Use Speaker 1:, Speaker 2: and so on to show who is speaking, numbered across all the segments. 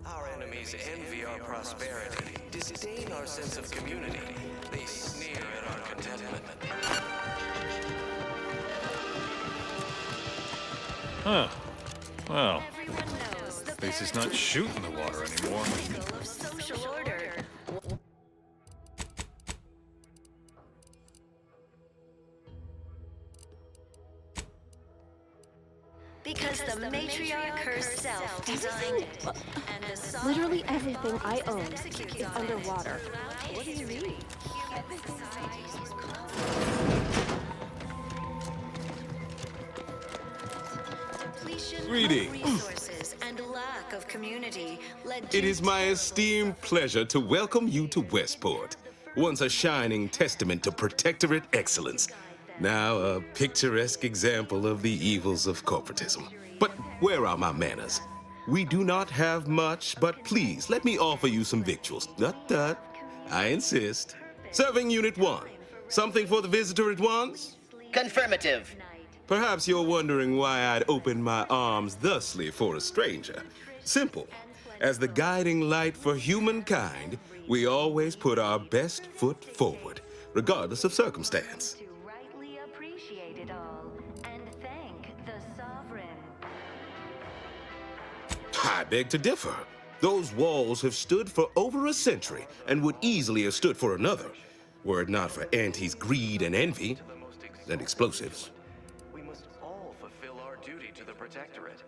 Speaker 1: Our enemies envy our prosperity, disdain our sense of community. They sneer at our contentment.
Speaker 2: Huh. Well, at least it's not shooting the water anymore.
Speaker 3: Of social order. Because the matriarch herself designed it. And the
Speaker 4: Literally everything I own is underwater.
Speaker 3: What do you mean?
Speaker 5: Greetings.
Speaker 3: Resources and lack of community led to
Speaker 5: It is my esteemed pleasure to welcome you to Westport, once a shining testament to protectorate excellence, now a picturesque example of the evils of corporatism. But where are my manners? We do not have much, but please let me offer you some victuals. Tut. I insist. Serving Unit 1. Something for the visitor at once?
Speaker 6: Confirmative.
Speaker 5: Perhaps you're wondering why I'd open my arms thusly for a stranger. Simple. As the guiding light for humankind, we always put our best foot forward, regardless of circumstance.
Speaker 3: to rightly appreciate it all and thank the sovereign.
Speaker 5: I beg to differ. Those walls have stood for over a century and would easily have stood for another, were it not for Auntie's greed and envy and explosives.
Speaker 1: We must all fulfill our duty to the Protectorate.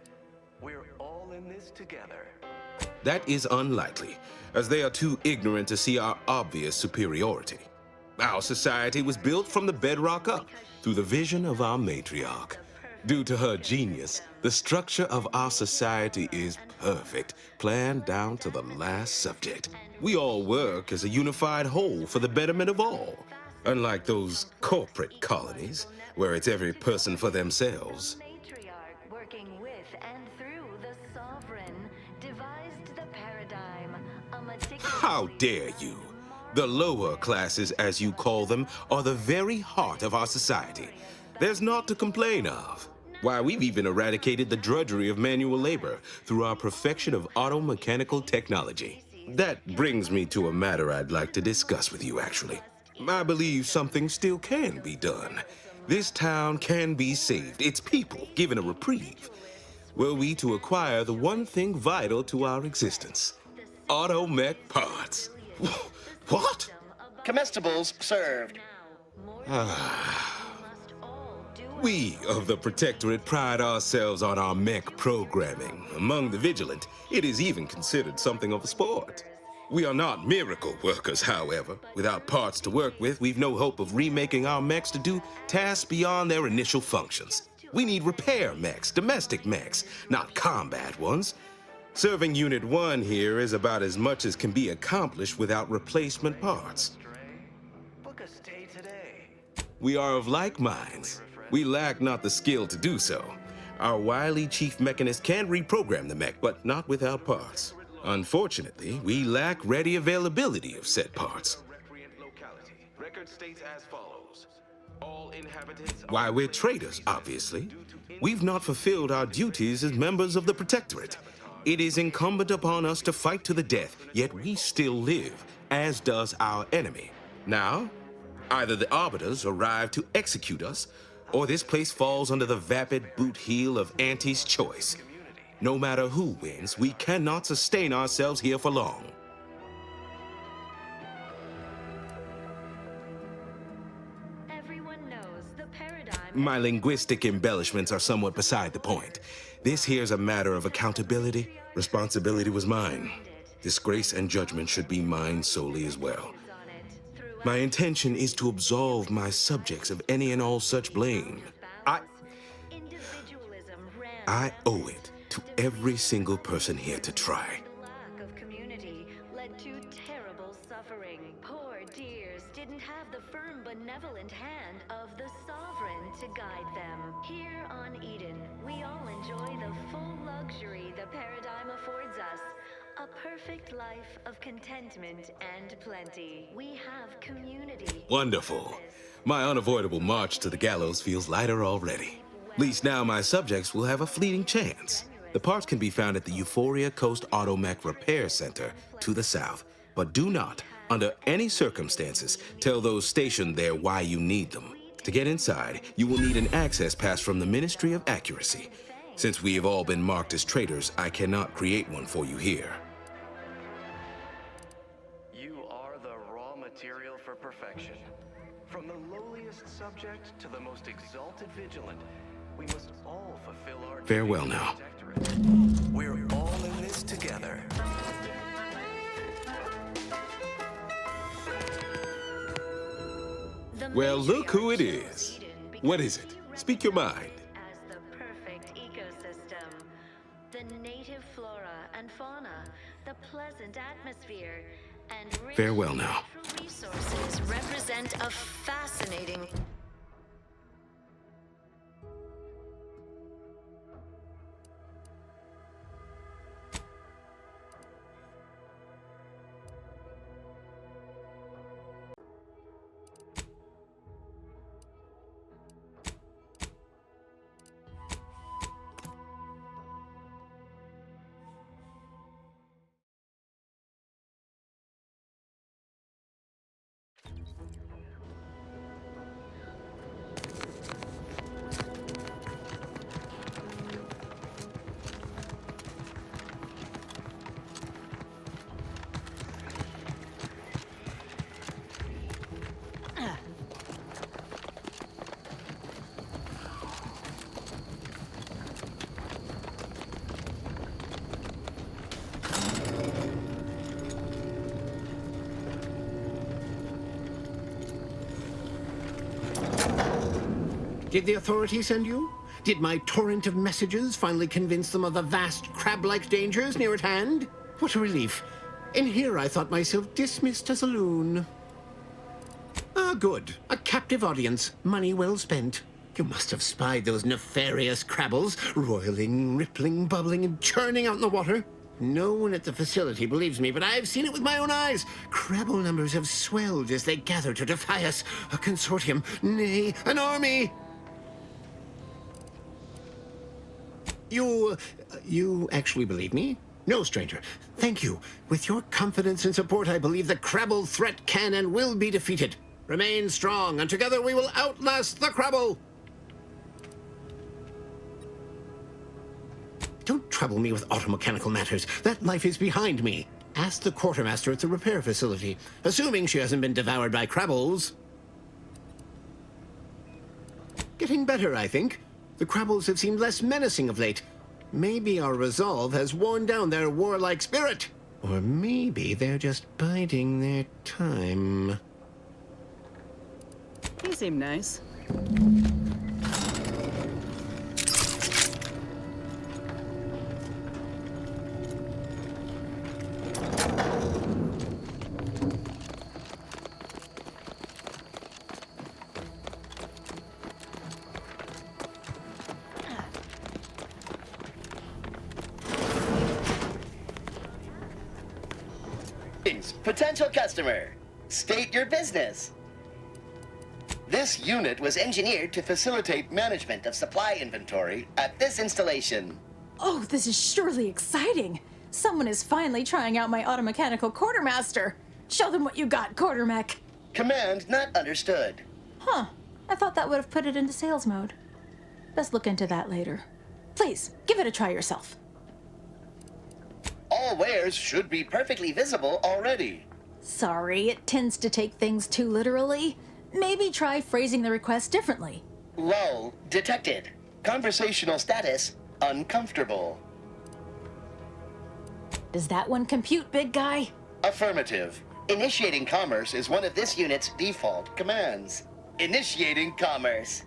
Speaker 1: We're all in this together.
Speaker 5: That is unlikely, as they are too ignorant to see our obvious superiority. Our society was built from the bedrock up, through the vision of our matriarch. Due to her genius, the structure of our society is perfect, planned down to the last subject. We all work as a unified whole for the betterment of all. Unlike those corporate colonies, where it's every person for themselves.
Speaker 3: Matriarch, working with and through the sovereign, devised the paradigm, a meticulous.
Speaker 5: How dare you? The lower classes, as you call them, are the very heart of our society. There's naught to complain of. Why, we've even eradicated the drudgery of manual labor through our perfection of auto-mechanical technology. That brings me to a matter I'd like to discuss with you, actually. I believe something still can be done. This town can be saved, its people given a reprieve. Were we to acquire the one thing vital to our existence, auto-mech parts. What?
Speaker 6: Comestibles served.
Speaker 5: We of the Protectorate pride ourselves on our mech programming. Among the vigilant, it is even considered something of a sport. We are not miracle workers, however. Without parts to work with, we've no hope of remaking our mechs to do tasks beyond their initial functions. We need repair mechs, domestic mechs, not combat ones. Serving Unit 1 here is about as much as can be accomplished without replacement parts.
Speaker 1: Book a stay today.
Speaker 5: We are of like minds. We lack not the skill to do so. Our wily chief mechanist can reprogram the mech, but not without parts. Unfortunately, we lack ready availability of said parts.
Speaker 1: Recreant locality. Record states as follows. All inhabitants.
Speaker 5: Why, we're traitors, obviously. We've not fulfilled our duties as members of the Protectorate. It is incumbent upon us to fight to the death, yet we still live, as does our enemy. Now, either the Arbiters arrive to execute us, or this place falls under the vapid boot heel of Auntie's choice. No matter who wins, we cannot sustain ourselves here for long.
Speaker 3: Everyone knows the paradigm.
Speaker 5: My linguistic embellishments are somewhat beside the point. This here's a matter of accountability. Responsibility was mine. Disgrace and judgment should be mine solely as well. My intention is to absolve my subjects of any and all such blame.
Speaker 3: Individualism ran
Speaker 5: I owe it to every single person here to try.
Speaker 3: The lack of community led to terrible suffering. Poor dears didn't have the firm, benevolent hand of the sovereign to guide them. Here on Eden, we all enjoy the full luxury the paradigm affords us. A perfect life of contentment and plenty. We have community.
Speaker 5: Wonderful. My unavoidable march to the gallows feels lighter already. At least now my subjects will have a fleeting chance. The parts can be found at the Euphoria Coast Automech Repair Center to the south. But do not, under any circumstances, tell those stationed there why you need them. To get inside, you will need an access pass from the Ministry of Accuracy. Since we have all been marked as traitors, I cannot create one for you here.
Speaker 1: You are the raw material for perfection. From the lowliest subject to the most exalted vigilant, we must all fulfill our
Speaker 5: Farewell
Speaker 1: duty
Speaker 5: now.
Speaker 1: as protectorate. We're all in this together.
Speaker 5: Well, look who it is. What is it? Speak your mind.
Speaker 3: As the perfect ecosystem. The native flora and fauna, the pleasant atmosphere, and rich
Speaker 5: Farewell now.
Speaker 3: natural resources represent a fascinating.
Speaker 7: Did the authorities send you? Did my torrent of messages finally convince them of the vast crab-like dangers near at hand? What a relief. In here I thought myself dismissed as a loon. Ah, good. A captive audience. Money well spent. You must have spied those nefarious crabbles, roiling, rippling, bubbling, and churning out in the water. No one at the facility believes me, but I've seen it with my own eyes. Crabble numbers have swelled as they gather to defy us. A consortium, nay, an army. You actually believe me? No, stranger. Thank you. With your confidence and support, I believe the Crabble threat can and will be defeated. Remain strong, and together we will outlast the Crabble! Don't trouble me with automechanical matters. That life is behind me. Ask the quartermaster at the repair facility, assuming she hasn't been devoured by Crabbles. Getting better, I think. The Crabbles have seemed less menacing of late. Maybe our resolve has worn down their warlike spirit. Or maybe they're just biding their time.
Speaker 8: You seem nice.
Speaker 6: Potential customer, state your business. This unit was engineered to facilitate management of supply inventory at this installation.
Speaker 9: Oh, this is surely exciting. Someone is finally trying out my automechanical quartermaster. Show them what you got, quartermech.
Speaker 6: Command not understood.
Speaker 9: Huh. I thought that would have put it into sales mode. Best look into that later. Please, give it a try yourself.
Speaker 6: All wares should be perfectly visible already.
Speaker 9: Sorry, it tends to take things too literally. Maybe try phrasing the request differently.
Speaker 6: Lull detected. Conversational status uncomfortable.
Speaker 9: Does that one compute, big guy?
Speaker 6: Affirmative. Initiating commerce is one of this unit's default commands. Initiating commerce.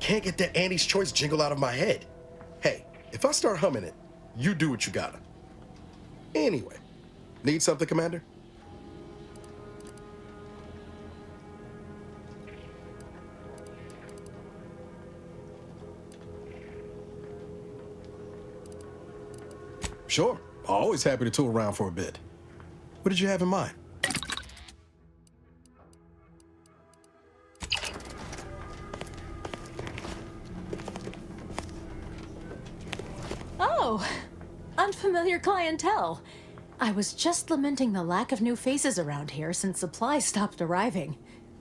Speaker 8: can't get that Annie's Choice jingle out of my head. Hey, if I start humming it, you do what you gotta. Anyway, need something, Commander? Sure. Always happy to tool around for a bit. What did you have in mind?
Speaker 9: Oh, unfamiliar clientele. I was just lamenting the lack of new faces around here since supplies stopped arriving.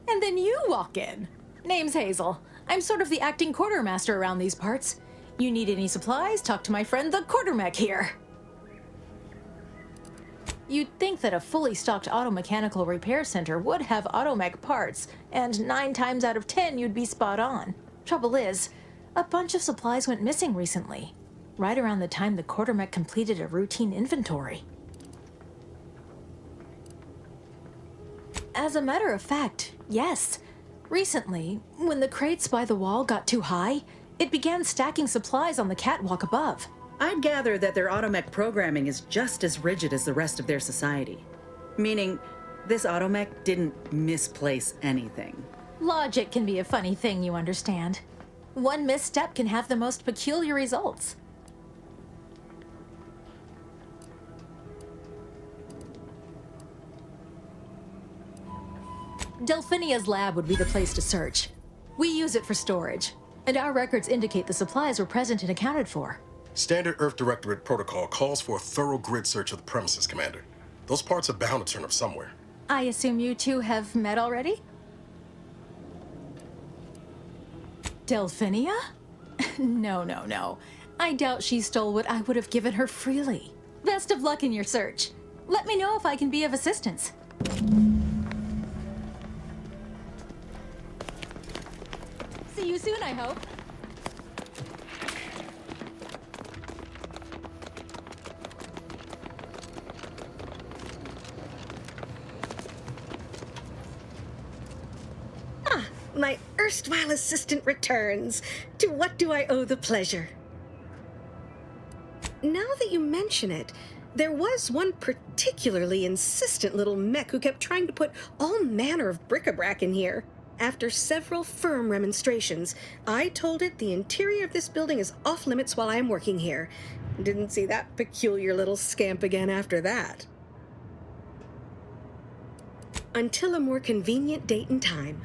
Speaker 9: And then you walk in. Name's Hazel. I'm sort of the acting quartermaster around these parts. You need any supplies? Talk to my friend the quartermech here. You'd think that a fully stocked auto-mechanical repair center would have automech parts, and 9 times out of 10 you'd be spot on. Trouble is, a bunch of supplies went missing recently, right around the time the quartermech completed a routine inventory. As a matter of fact, yes. Recently, when the crates by the wall got too high, it began stacking supplies on the catwalk above.
Speaker 10: I'd gather that their automech programming is just as rigid as the rest of their society. Meaning, this automech didn't misplace anything.
Speaker 9: Logic can be a funny thing, you understand. One misstep can have the most peculiar results. Delphinia's lab would be the place to search. We use it for storage, and our records indicate the supplies were present and accounted for.
Speaker 8: Standard Earth Directorate protocol calls for a thorough grid search of the premises, Commander. Those parts are bound to turn up somewhere.
Speaker 9: I assume you two have met already? Delphinia? No. I doubt she stole what I would have given her freely. Best of luck in your search. Let me know if I can be of assistance. See you soon, I hope.
Speaker 11: My erstwhile assistant returns. To what do I owe the pleasure? Now that you mention it, there was one particularly insistent little mech who kept trying to put all manner of bric-a-brac in here. After several firm remonstrations, I told it the interior of this building is off limits while I am working here. Didn't see that peculiar little scamp again after that. Until a more convenient date and time.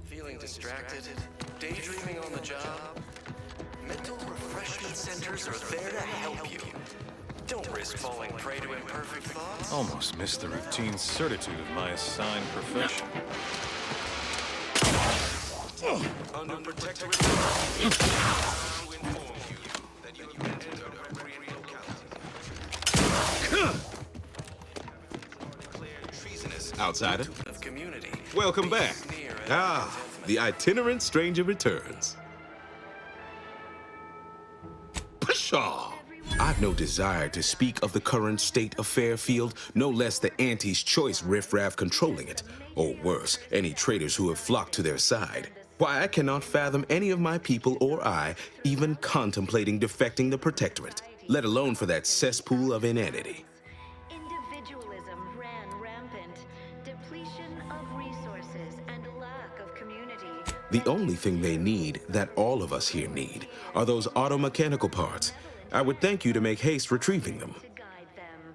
Speaker 1: Feeling distracted? Daydreaming on the job? Mental refreshment centers are there to help you. Don't risk falling prey to imperfect thoughts.
Speaker 2: Almost missed the routine certitude of my assigned profession.
Speaker 1: Under protective to inform you that you entered a recreational locality.
Speaker 5: Outsider,
Speaker 1: Of community.
Speaker 5: welcome back. Ah, the itinerant stranger returns. Pshaw! I've no desire to speak of the current state of Fairfield, no less the Auntie's choice riffraff controlling it, or worse, any traitors who have flocked to their side. Why, I cannot fathom any of my people or I even contemplating defecting the Protectorate, let alone for that cesspool of inanity.
Speaker 3: Individualism ran rampant, depletion of resources, and lack of community.
Speaker 5: The only thing they need, that all of us here need, are those automechanical parts. I would thank you to make haste retrieving them.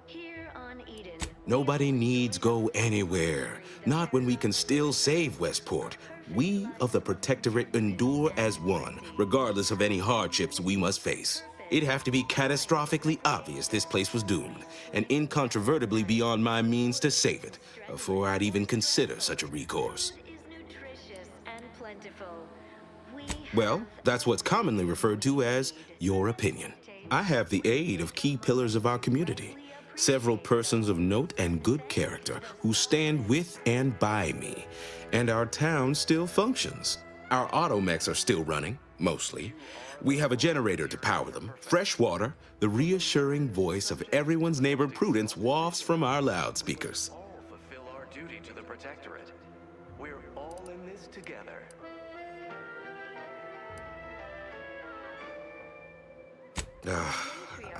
Speaker 3: Here on Eden,
Speaker 5: Nobody needs go anywhere, not when we can still save Westport. We of the Protectorate endure as one, regardless of any hardships we must face. It'd have to be catastrophically obvious this place was doomed, and incontrovertibly beyond my means to save it, before I'd even consider such a recourse.
Speaker 3: is nutritious and plentiful.
Speaker 5: Well, that's what's commonly referred to as your opinion. I have the aid of key pillars of our community, several persons of note and good character who stand with and by me, and our town still functions. Our automechs are still running, mostly. We have a generator to power them, fresh water, the reassuring voice of everyone's neighbor Prudence wafts from our loudspeakers.
Speaker 1: All fulfill our duty to the Protectorate. We're all in this together.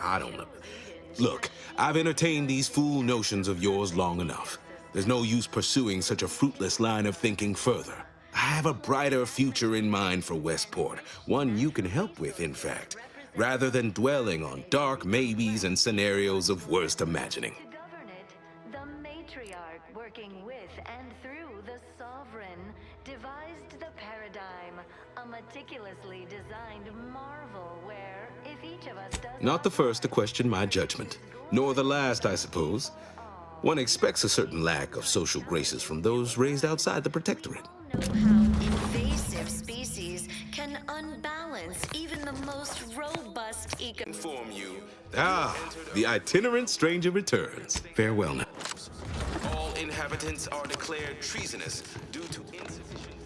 Speaker 5: I don't know. Look, I've entertained these fool notions of yours long enough. There's no use pursuing such a fruitless line of thinking further. I have a brighter future in mind for Westport, one you can help with, in fact, rather than dwelling on dark maybes and scenarios of worst imagining.
Speaker 3: To govern it, the matriarch, working with and through the sovereign, devised the paradigm, a meticulously designed marvel where, if each of us does
Speaker 5: Not the first to question my judgment, nor the last, I suppose. One expects a certain lack of social graces from those raised outside the Protectorate.
Speaker 3: know how invasive species can unbalance even the most robust
Speaker 5: Inform you. The itinerant stranger returns. Farewell now. All inhabitants are declared treasonous due to insufficient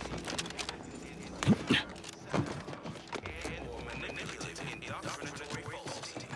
Speaker 5: or manipulative indoctrinatory falsity.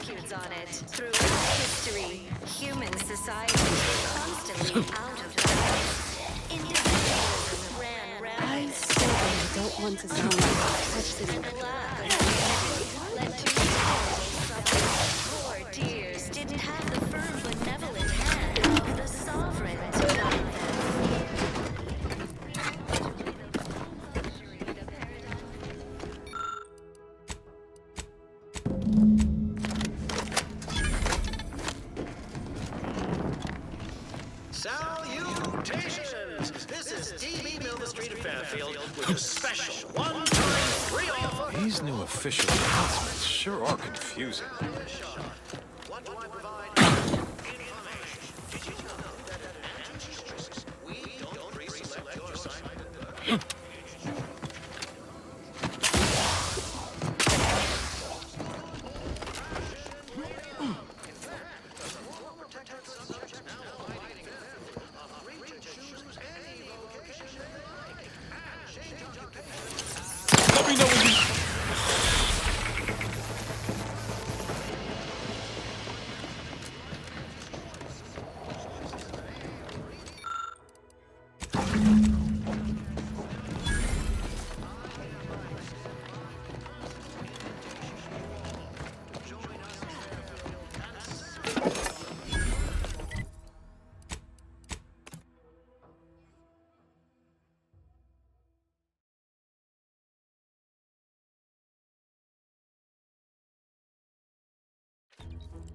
Speaker 3: executes on it. Throughout history, human societies were constantly out of balance. Individualism ran rampant.
Speaker 4: I don't want to sound like such
Speaker 3: And the lack of community led to terrible suffering. Poor dears didn't have the firm benevolent hand of the sovereign to guide them.
Speaker 12: Salutations! This is D.B. Milner Street of Fairfield with a special one-time free offer.
Speaker 2: These new official announcements sure are confusing.
Speaker 12: What do I provide? Information. Did you know that at Antiques we don't pre-select your site?
Speaker 2: Let me know when you...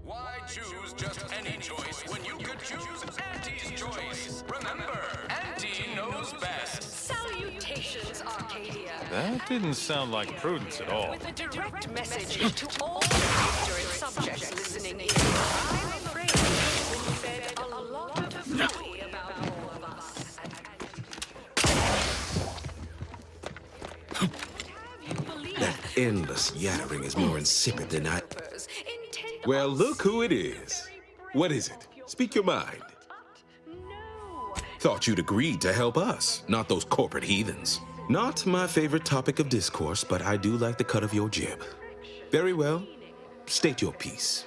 Speaker 1: Why choose just any choice when you could choose Auntie's choice? Remember, Auntie knows
Speaker 2: That didn't sound like prudence at all.
Speaker 13: With a direct message to all ignorant subjects listening in. I'm afraid we've been fed a lot of folly about all of us.
Speaker 5: That endless yattering is more insipid than I... Well, look who it is. What is it? Speak your mind. Thought you'd agreed to help us, not those corporate heathens. Not my favorite topic of discourse, but I do like the cut of your jib. Very well. State your piece.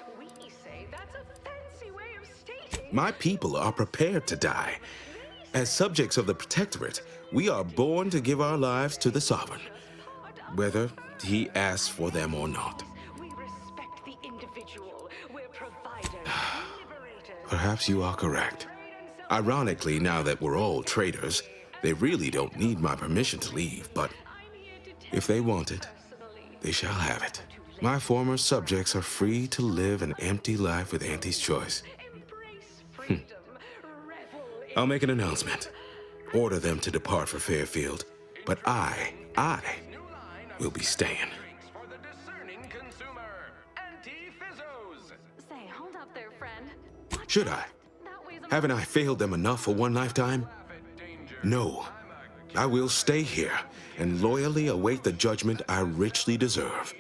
Speaker 5: My people are prepared to die. As subjects of the Protectorate, we are born to give our lives to the Sovereign, whether he asks for them or not. Perhaps you are correct. Ironically, now that we're all traitors, they really don't need my permission to leave, but if they want it, they shall have it. My former subjects are free to live an empty life with Auntie's choice. I'll make an announcement. Order them to depart for Fairfield, but I will be staying.
Speaker 3: Say, hold up there, friend.
Speaker 5: Should I? Haven't I failed them enough for one lifetime? No. I will stay here and loyally await the judgment I richly deserve.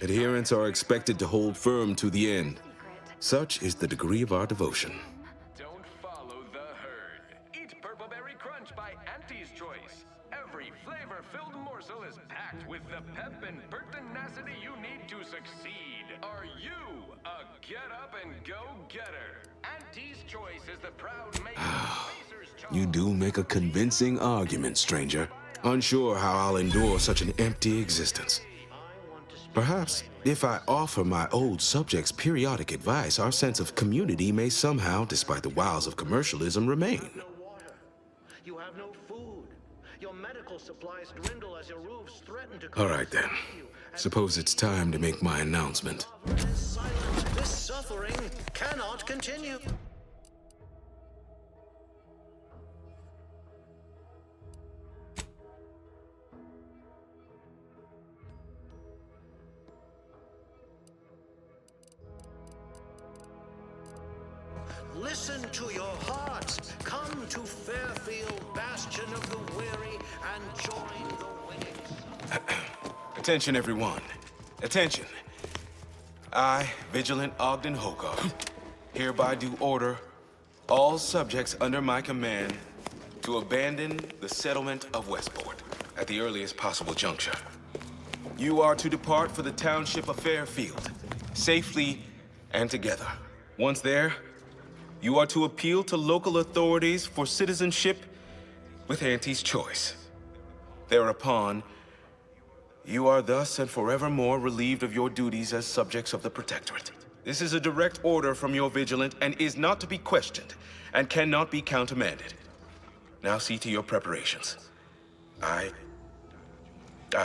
Speaker 5: Adherents are expected to hold firm to the end. Such is the degree of our devotion.
Speaker 12: Don't follow the herd. Eat Purpleberry Crunch by Auntie's Choice. Every flavor-filled morsel is packed with the pep and pertinacity you need to succeed. Are you a get-up-and-go-getter? Auntie's Choice is the proud maker of Spacer's Choice.
Speaker 5: You do make a convincing argument, stranger. Unsure how I'll endure such an empty existence. Perhaps, if I offer my old subjects periodic advice, our sense of community may somehow, despite the wiles of commercialism, remain.
Speaker 12: You have no food. Your medical supplies dwindle as your roofs threaten to...
Speaker 5: All right, then. Suppose it's time to make my announcement.
Speaker 12: This suffering cannot continue. Listen to your hearts. Come to Fairfield, bastion of the weary, and join the winning.
Speaker 5: Attention, everyone. Attention. I, Vigilant Ogden Hogarth, hereby do order all subjects under my command to abandon the settlement of Westport at the earliest possible juncture. You are to depart for the township of Fairfield, safely and together. Once there, you are to appeal to local authorities for citizenship with Auntie's Choice. Thereupon, you are thus and forevermore relieved of your duties as subjects of the Protectorate. This is a direct order from your Vigilant and is not to be questioned and cannot be countermanded. Now see to your preparations. I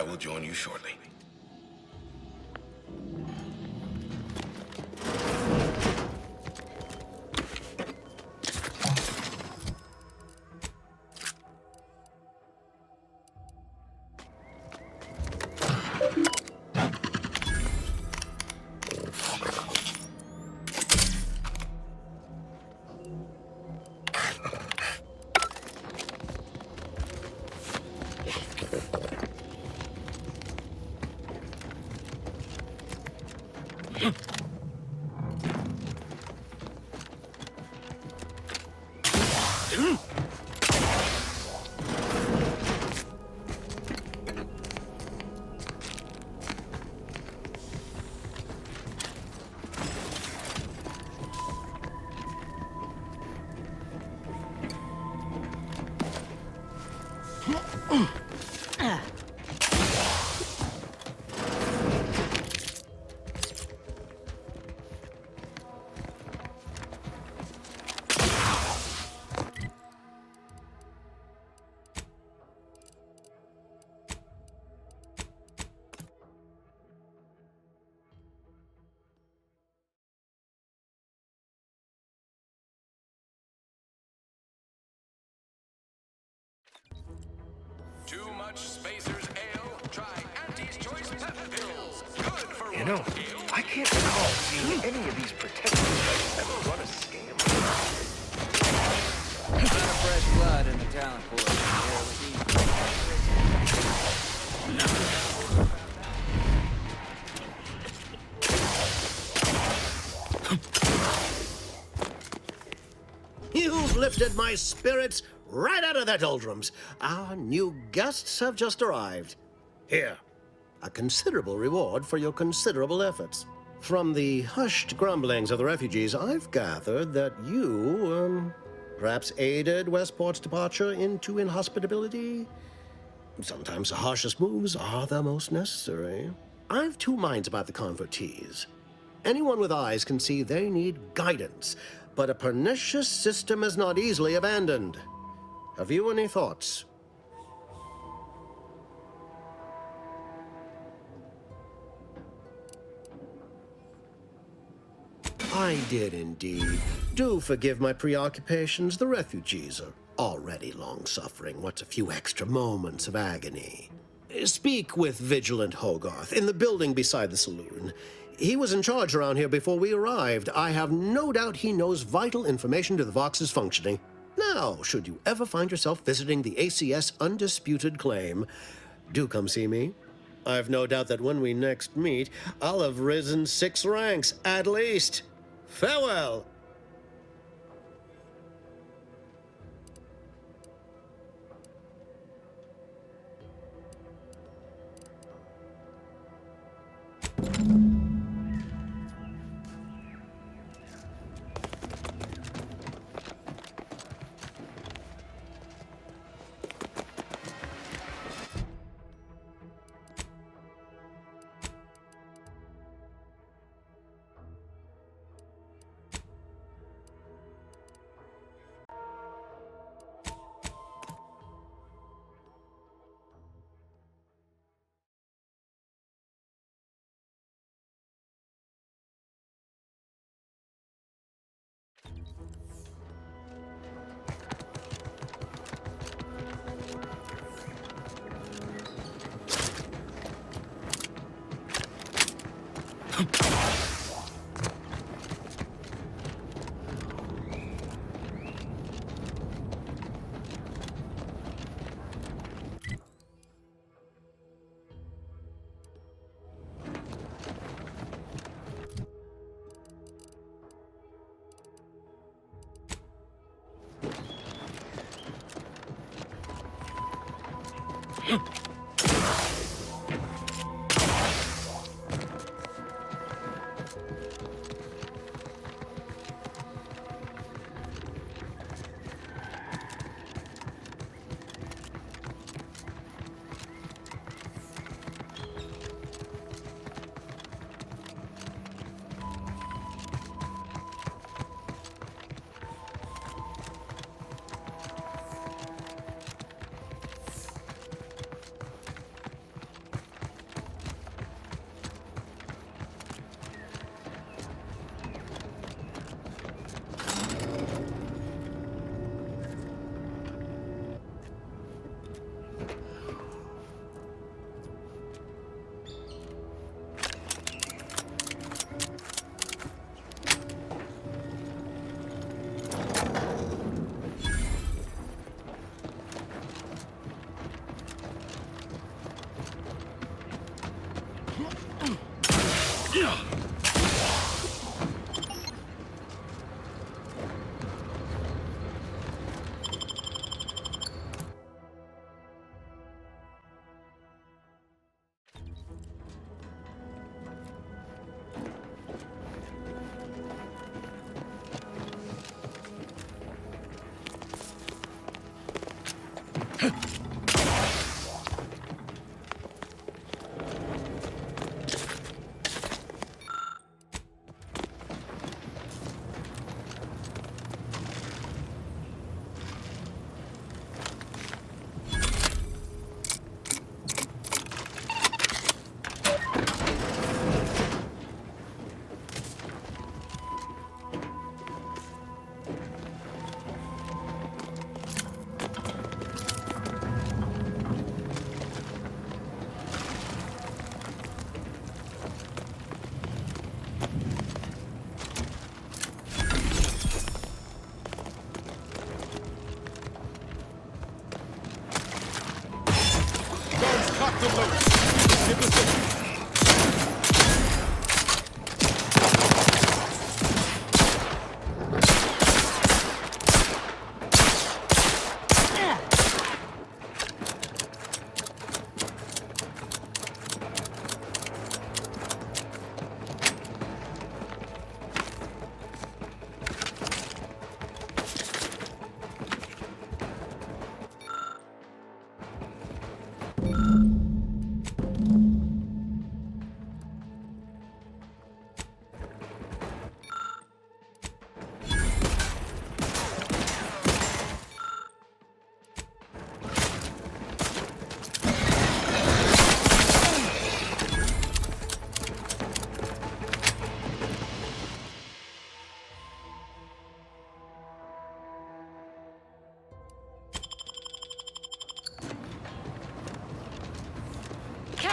Speaker 5: will join you shortly.
Speaker 12: much Spacer's Ale, try Auntie's Choice Pep Pills. Good for
Speaker 14: You know, I can't recall seeing any of these protection sites ever run a scam.
Speaker 15: A lot of fresh blood in the talent pool.
Speaker 16: You've lifted my spirits right out of their doldrums. Our new guests have just arrived. Here, a considerable reward for your considerable efforts. From the hushed grumblings of the refugees, I've gathered that you, perhaps aided Westport's departure into inhospitability. Sometimes the harshest moves are the most necessary. I've two minds about the convertees. Anyone with eyes can see they need guidance, but a pernicious system is not easily abandoned. Have you any thoughts? I did indeed. Do forgive my preoccupations. The refugees are already long-suffering. What's a few extra moments of agony? Speak with Vigilant Hogarth in the building beside the saloon. He was in charge around here before we arrived. I have no doubt he knows vital information to the Vox's functioning. Now, should you ever find yourself visiting the ACS Undisputed Claim, do come see me. I've no doubt that when we next meet, I'll have risen 6 ranks, at least. Farewell!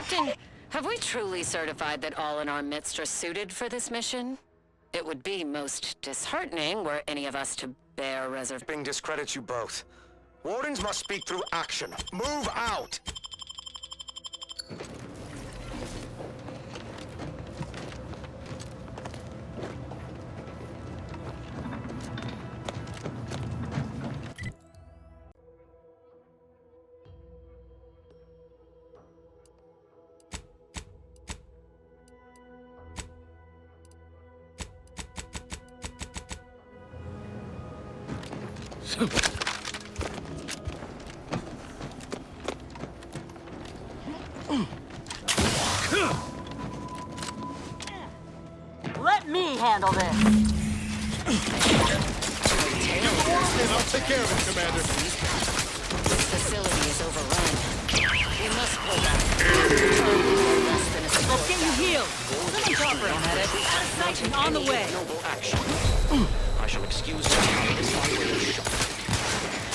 Speaker 13: Captain, have we truly certified that all in our midst are suited for this mission? It would be most disheartening were any of us to bear reservation.
Speaker 14: Bing discredits you both. Wardens must speak through action. Move out!
Speaker 17: Let me handle this.
Speaker 8: I'll take care of it, Commander.
Speaker 13: This facility is overrun. We must pull back.
Speaker 17: Let's get you healed. Someone talk for a minute. Section on the way.
Speaker 1: Noble action. I shall excuse my cowardice by way of shock.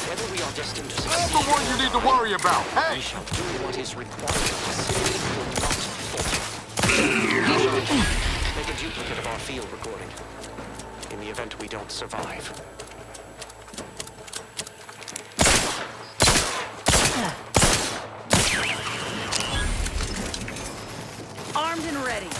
Speaker 1: Whether we are destined to succeed...
Speaker 18: I'm the one you need to worry about. Hey!
Speaker 1: We shall do what is required to see it will not falter. Make a duplicate of our field recording. In the event we don't survive.
Speaker 17: Armed and ready.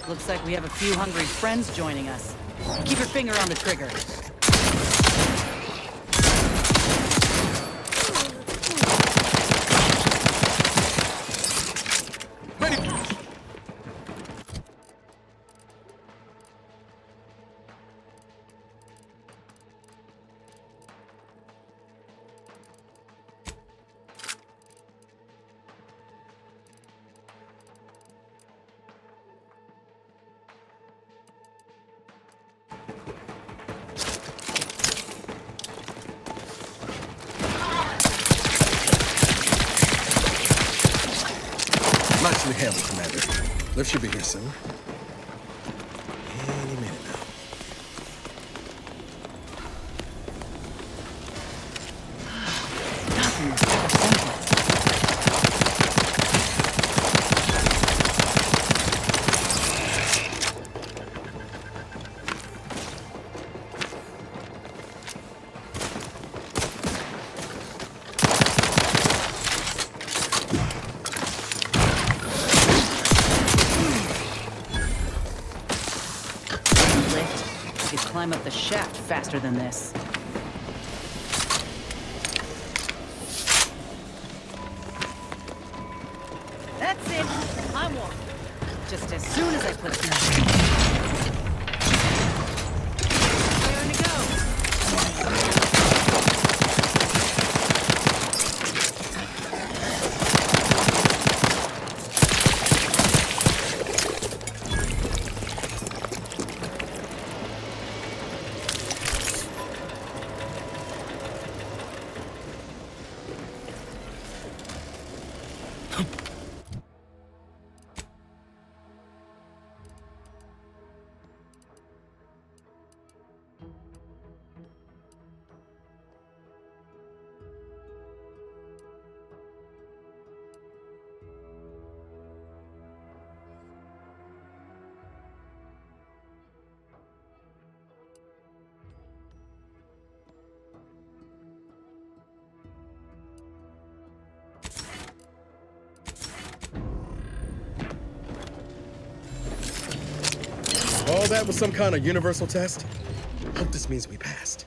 Speaker 17: Looks like we have a few hungry friends joining us. Keep your finger on the trigger.
Speaker 8: Nicely handled, Commander. Lift should be here soon. Any minute now.
Speaker 17: Climb up the shaft faster than this. That's it. I'm walking. Just as soon as I put it down. Where to go? All that was some kind of universal test? Hope this means we passed.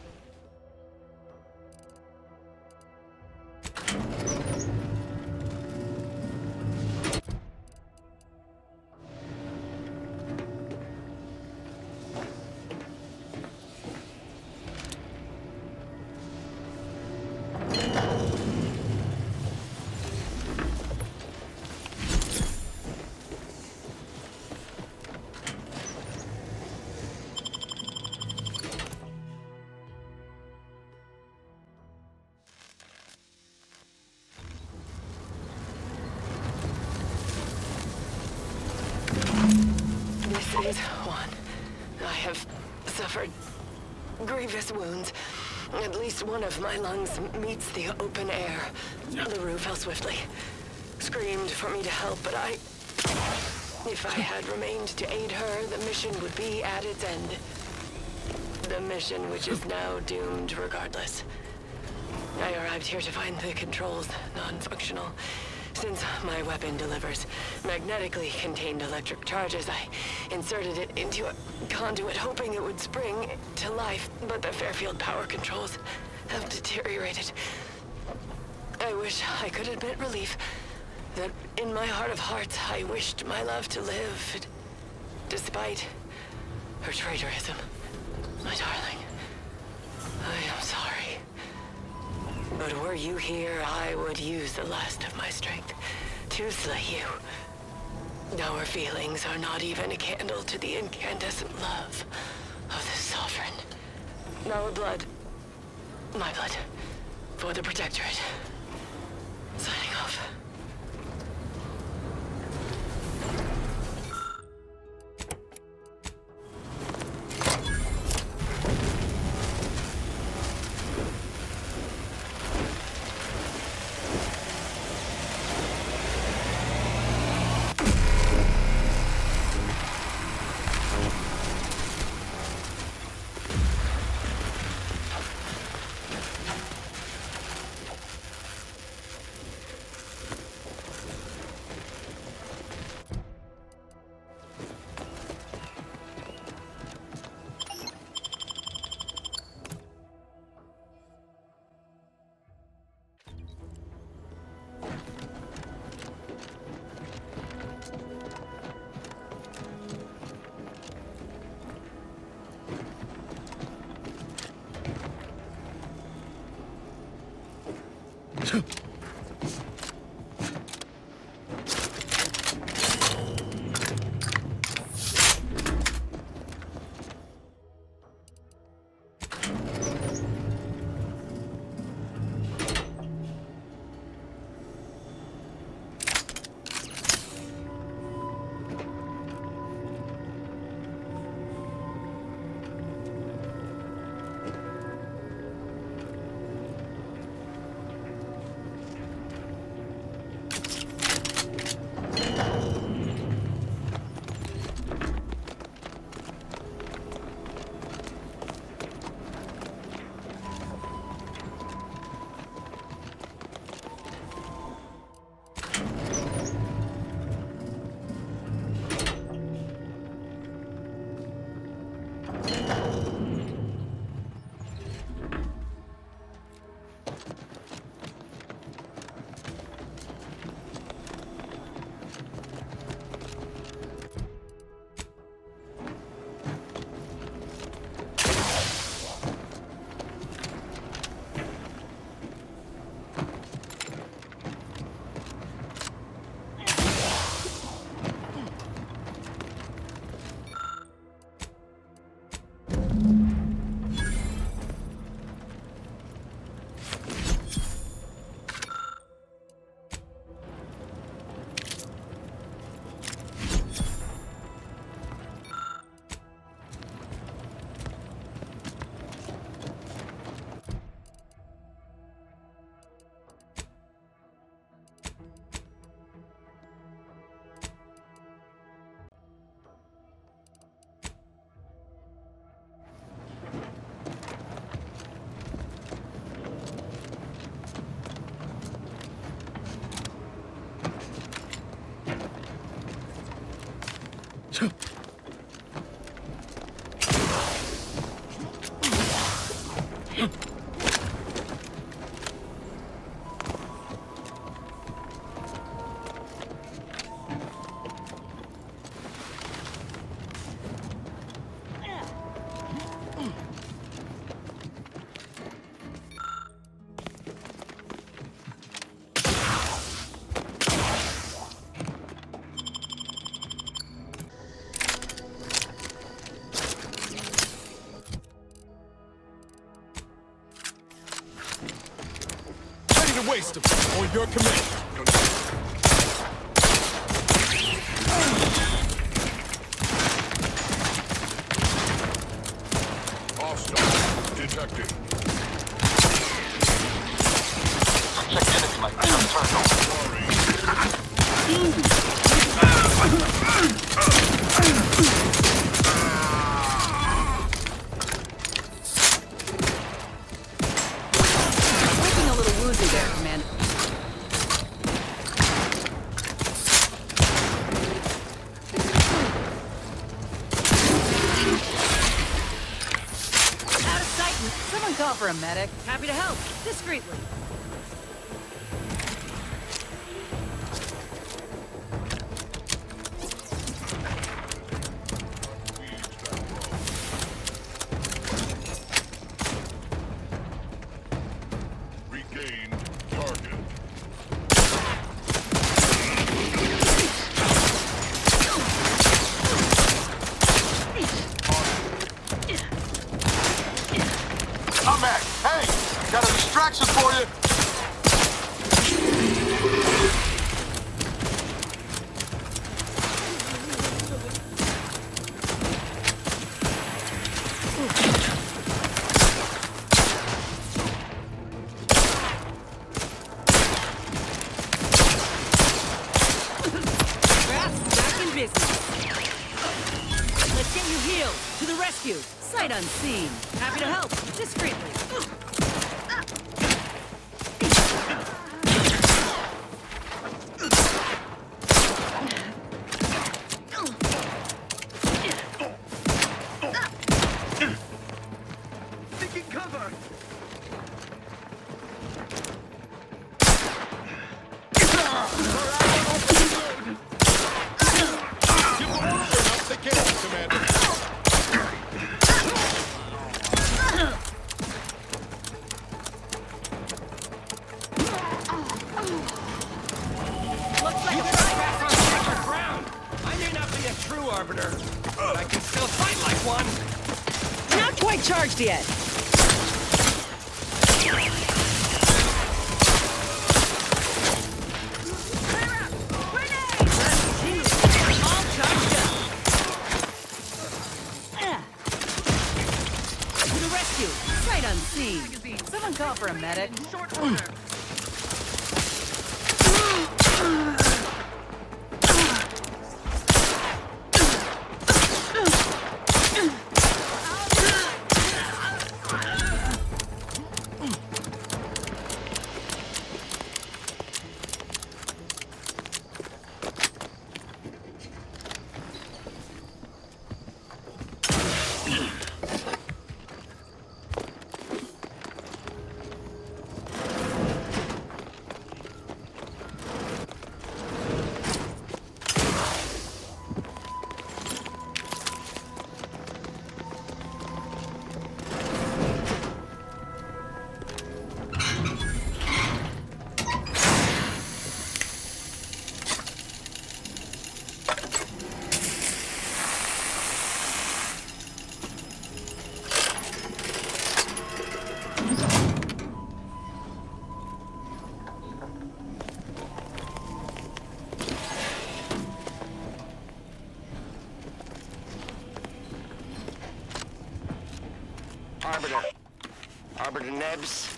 Speaker 13: This is one. I have suffered grievous wounds. At least one of my lungs meets the open air. The roof fell swiftly. Screamed for me to help, but if I had remained to aid her, the mission would be at its end. The mission which is now doomed regardless. I arrived here to find the controls non-functional. Since my weapon delivers magnetically contained electric charges, I inserted it into a conduit hoping it would spring to life, but the Fairfield power controls have deteriorated. I wish I could admit relief that in my heart of hearts I wished my love to live, despite her traitorism. My darling, I am sorry. But were you here, I would use the last of my strength to slay you. Our feelings are not even a candle to the incandescent love of the Sovereign. Our blood, my blood, for the Protectorate. Signing off.
Speaker 2: Waste them on your command.
Speaker 18: Hostile detected.
Speaker 19: Check enemy might be
Speaker 17: Looking a little woozy there, Commander. Out of sight. Someone call for a medic. Happy to help. Discreetly.
Speaker 18: I'm back. Hey, got a distraction for you.
Speaker 17: Back in business. Let's get you healed. To the rescue. Sight unseen. Happy to help. Discreetly.
Speaker 12: Taking cover. It's like a trespass on sacred ground. I may not be a true arbiter, but I can still fight like one.
Speaker 10: Not quite charged yet.
Speaker 17: All charged up. To the rescue. Sight unseen. Someone call for a medic.
Speaker 1: Arbiter Nebs,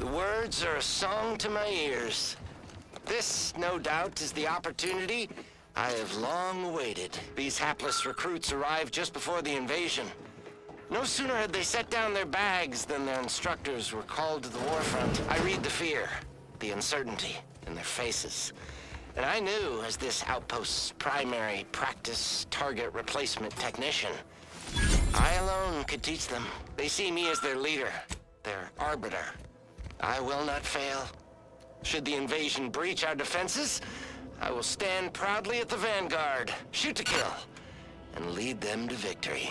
Speaker 1: the words are a song to my ears. This, no doubt, is the opportunity I have long awaited. These hapless recruits arrived just before the invasion. No sooner had they set down their bags than their instructors were called to the warfront. I read the fear, the uncertainty in their faces. And I knew, as this outpost's primary practice target replacement technician, I alone could teach them. They see me as their leader, their arbiter. I will not fail. Should the invasion breach our defenses, I will stand proudly at the vanguard, shoot to kill, and lead them to victory.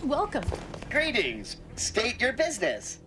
Speaker 9: Welcome.
Speaker 6: Greetings. State your business.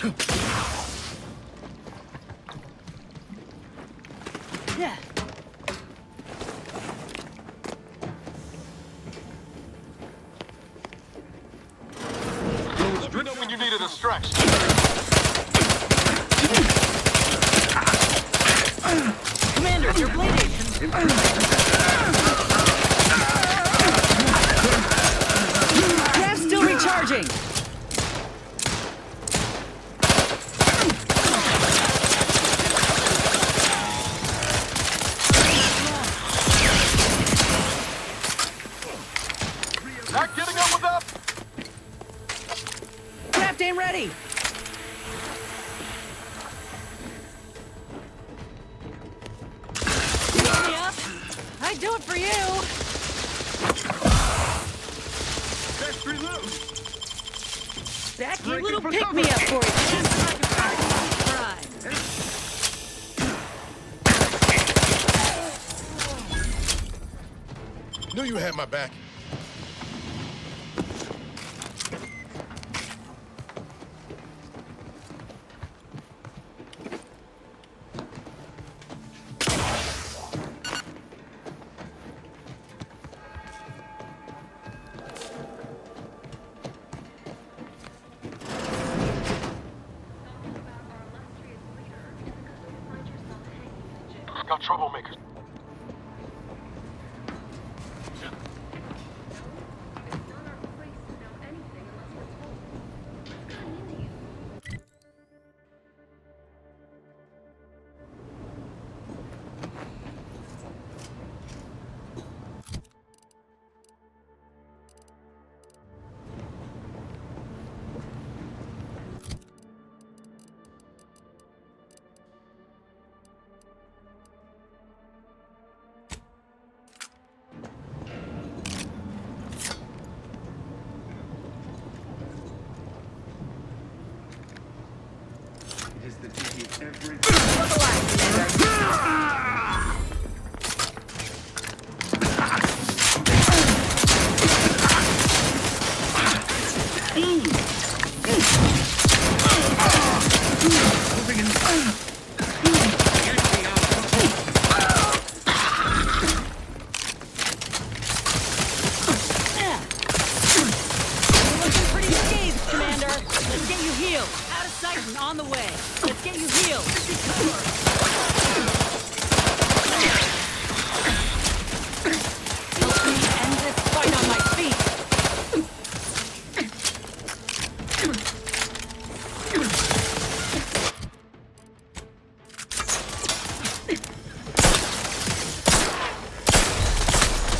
Speaker 17: Yeah.
Speaker 19: Let me know when you need a distraction.
Speaker 17: Commander, you're bleeding. Grab's still recharging.
Speaker 19: Not getting up with that.
Speaker 17: Craft ain't ready. You want me up? I'd do it for you.
Speaker 18: That's pretty loose.
Speaker 17: Back you little pick-me-up for you.
Speaker 18: Knew you had my back.
Speaker 19: Got troublemakers.
Speaker 17: On the way. Let's get you healed. Help me end this fight on my feet.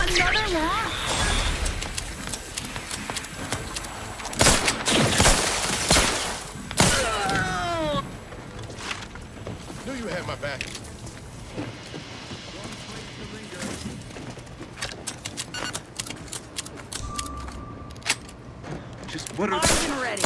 Speaker 17: Another one?
Speaker 18: Knew you had my back.
Speaker 17: Just what are you ready?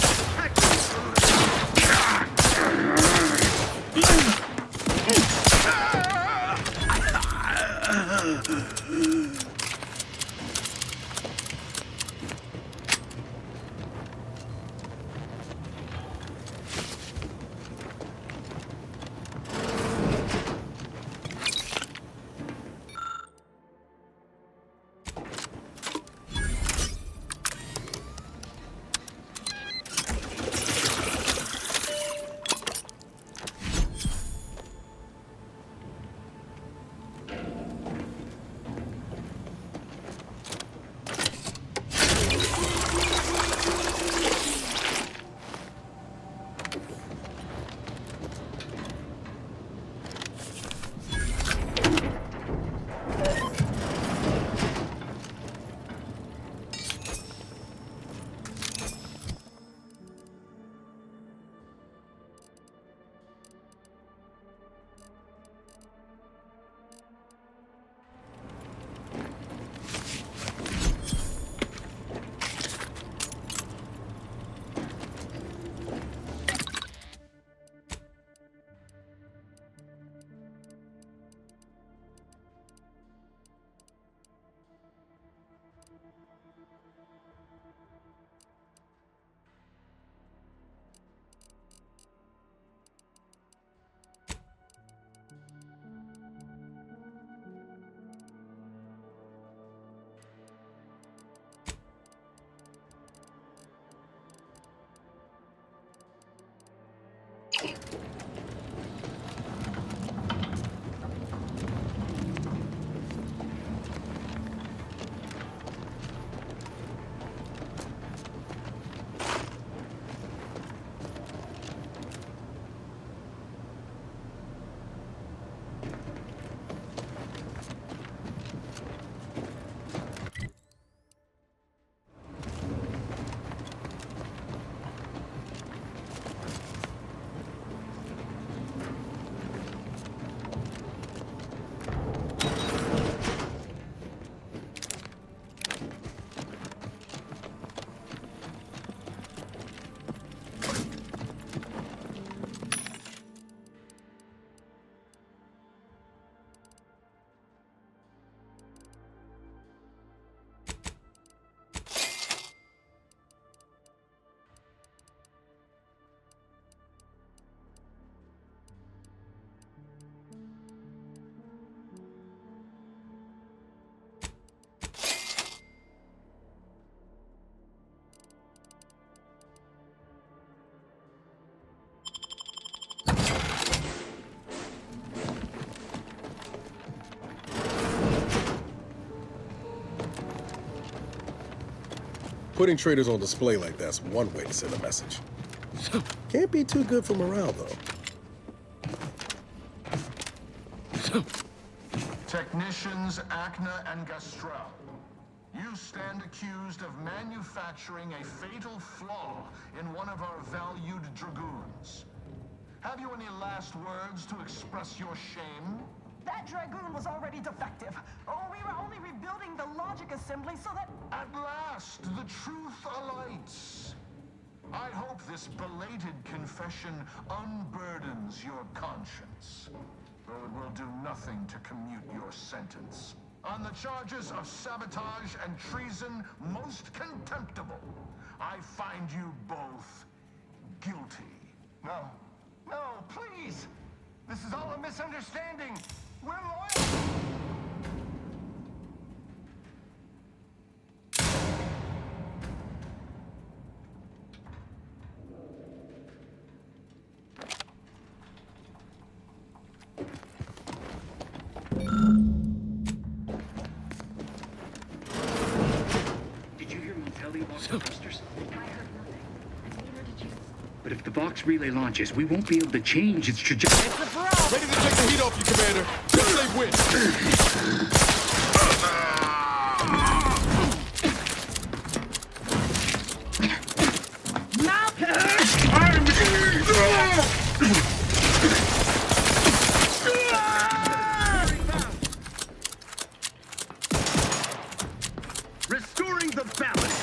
Speaker 8: Putting traitors on display like that's one way to send a message. Can't be too good for morale, though.
Speaker 18: Technicians Acna and Gastrell, you stand accused of manufacturing a fatal flaw in one of our valued dragoons. Have you any last words to express your shame?
Speaker 20: That dragoon was already defective. Oh, we were only rebuilding the logic assembly so that...
Speaker 18: At last, the truth alights. I hope this belated confession unburdens your conscience, though it will do nothing to commute your sentence. On the charges of sabotage and treason most contemptible, I find you both guilty.
Speaker 14: No, please! This is all a misunderstanding! We're loyal!
Speaker 21: Did you hear Montelli about the thrusters? But if the Vox relay launches, we won't be able to change its trajectory.
Speaker 18: Ready to take the heat off you, Commander. Just say when.
Speaker 21: Restoring the balance.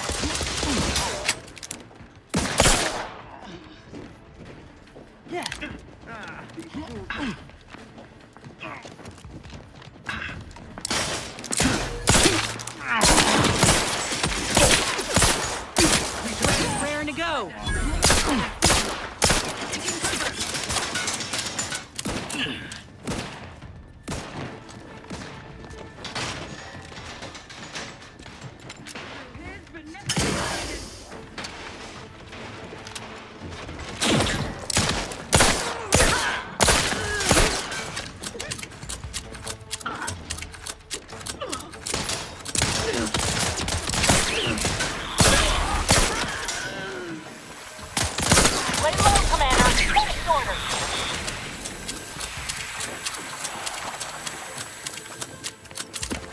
Speaker 17: Raring to go.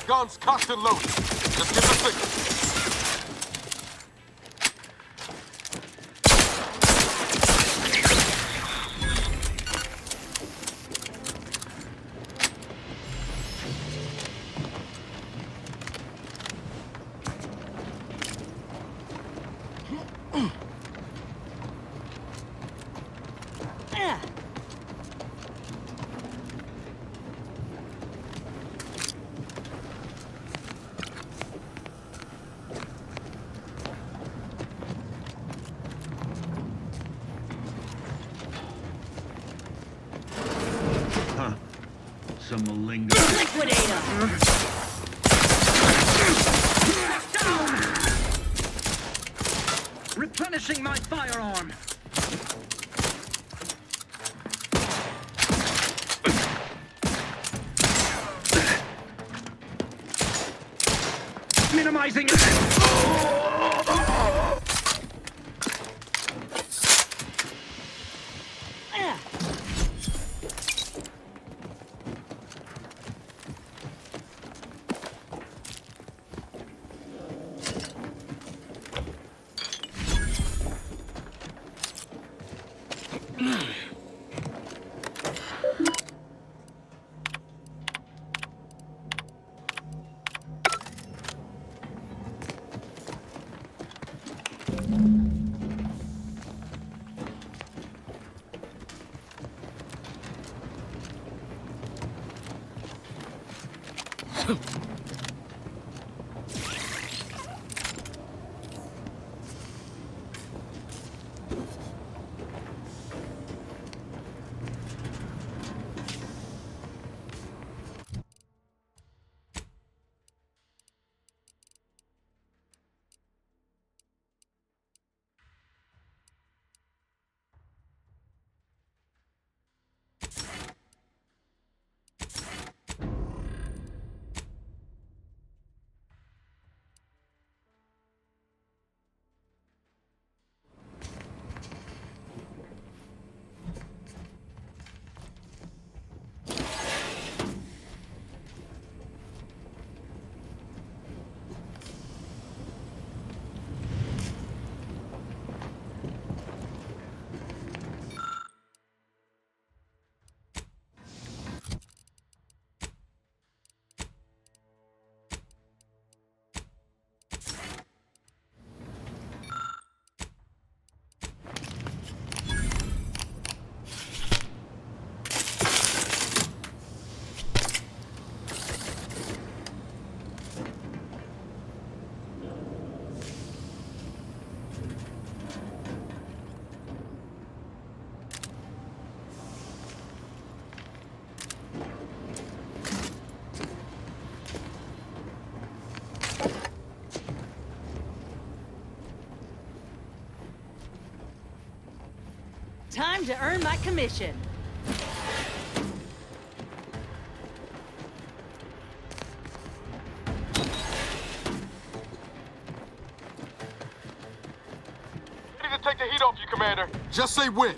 Speaker 18: Guns cocked and loaded. Just give the signal.
Speaker 21: Some malingo.
Speaker 17: Liquidator!
Speaker 21: Replenishing my firearm. Minimizing.
Speaker 17: Time to earn my commission.
Speaker 19: Ready to take the heat off you, Commander. Just say when.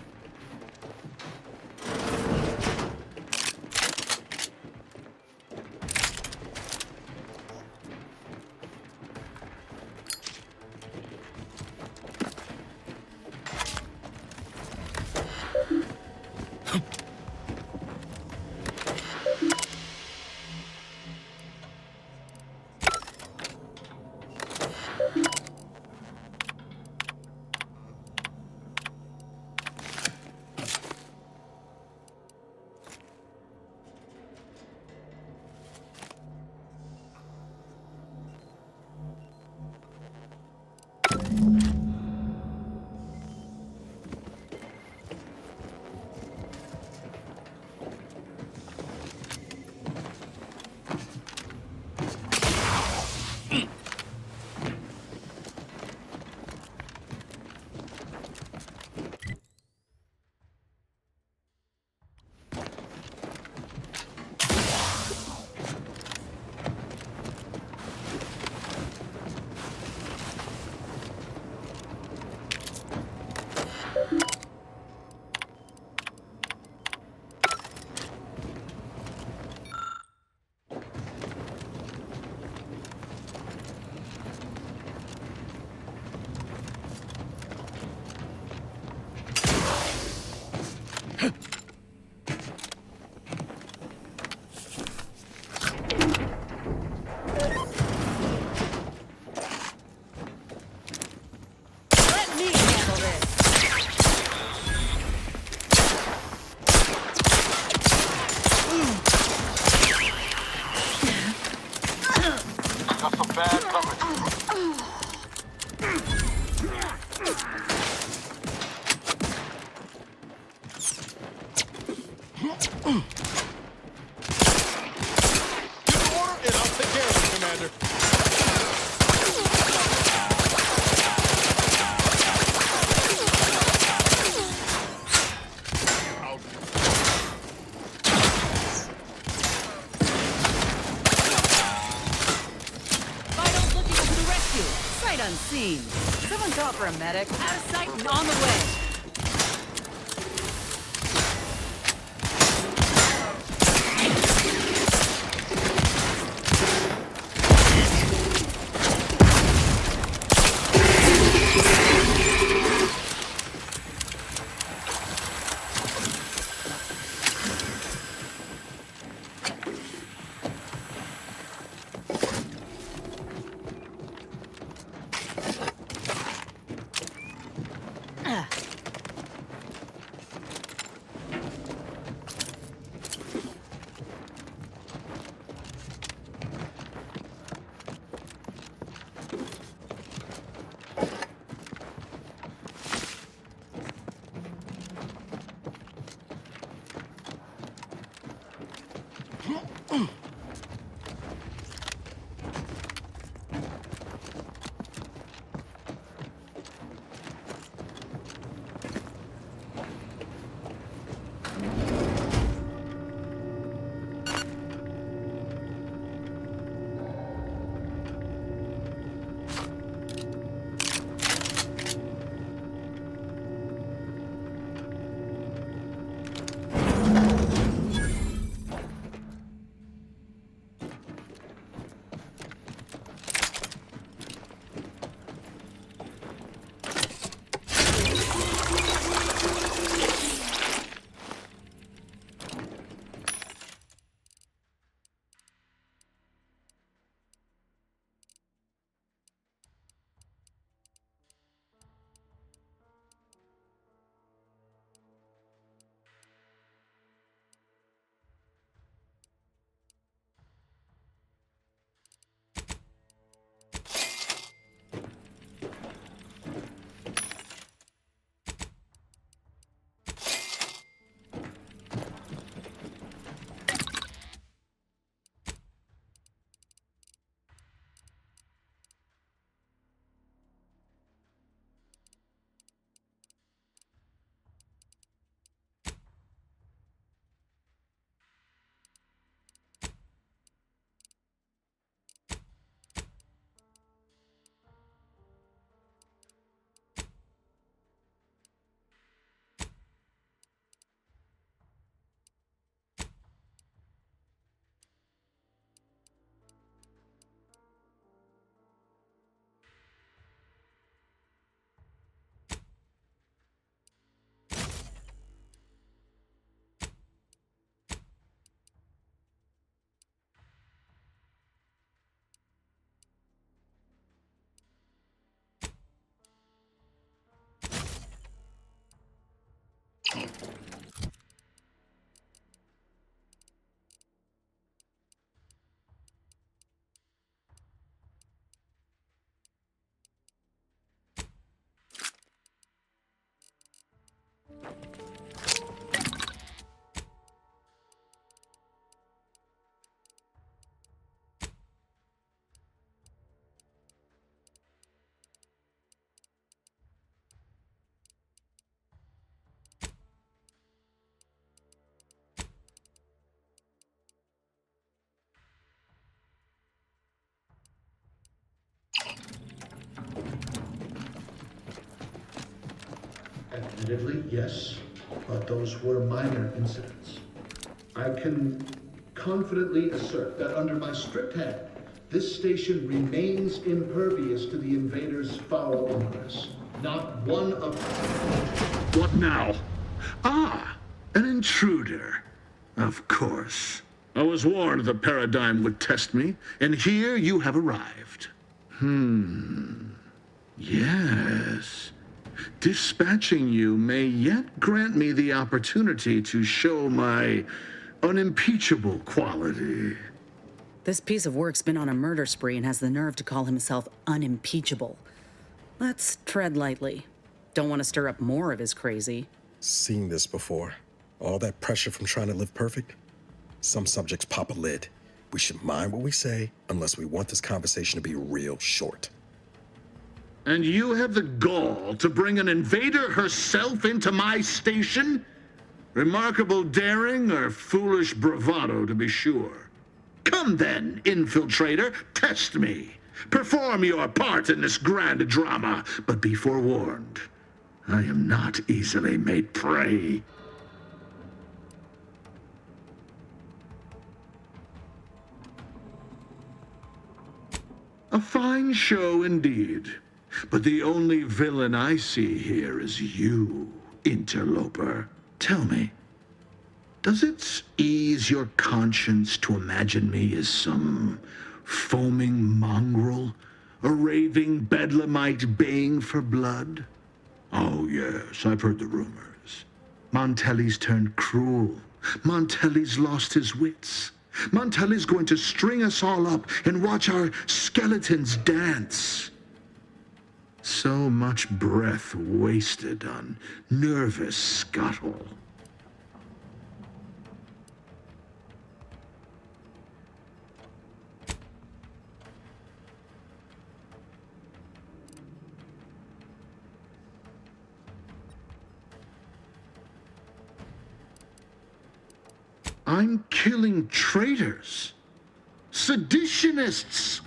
Speaker 17: Unseen. Someone call for a medic. Out of sight and on the way.
Speaker 18: Admittedly, yes, but those were minor incidents. I can confidently assert that under my strict hand, this station remains impervious to the invaders' foul ingress. Not one of...
Speaker 21: What now? Ah, an intruder. Of course. I was warned the paradigm would test me, and here you have arrived. Yes. Dispatching you may yet grant me the opportunity to show my unimpeachable quality.
Speaker 10: This piece of work's been on a murder spree and has the nerve to call himself unimpeachable. Let's tread lightly. Don't want to stir up more of his crazy.
Speaker 8: Seen this before. All that pressure from trying to live perfect. Some subjects pop a lid. We should mind what we say unless we want this conversation to be real short.
Speaker 21: And you have the gall to bring an invader herself into my station? Remarkable daring or foolish bravado, to be sure. Come then, infiltrator, test me. Perform your part in this grand drama, but be forewarned. I am not easily made prey. A fine show indeed. But the only villain I see here is you, interloper. Tell me, does it ease your conscience to imagine me as some foaming mongrel, a raving bedlamite baying for blood? Oh yes, I've heard the rumors. Montelli's turned cruel. Montelli's lost his wits. Montelli's going to string us all up and watch our skeletons dance. So much breath wasted on nervous scuttle. I'm killing traitors, seditionists.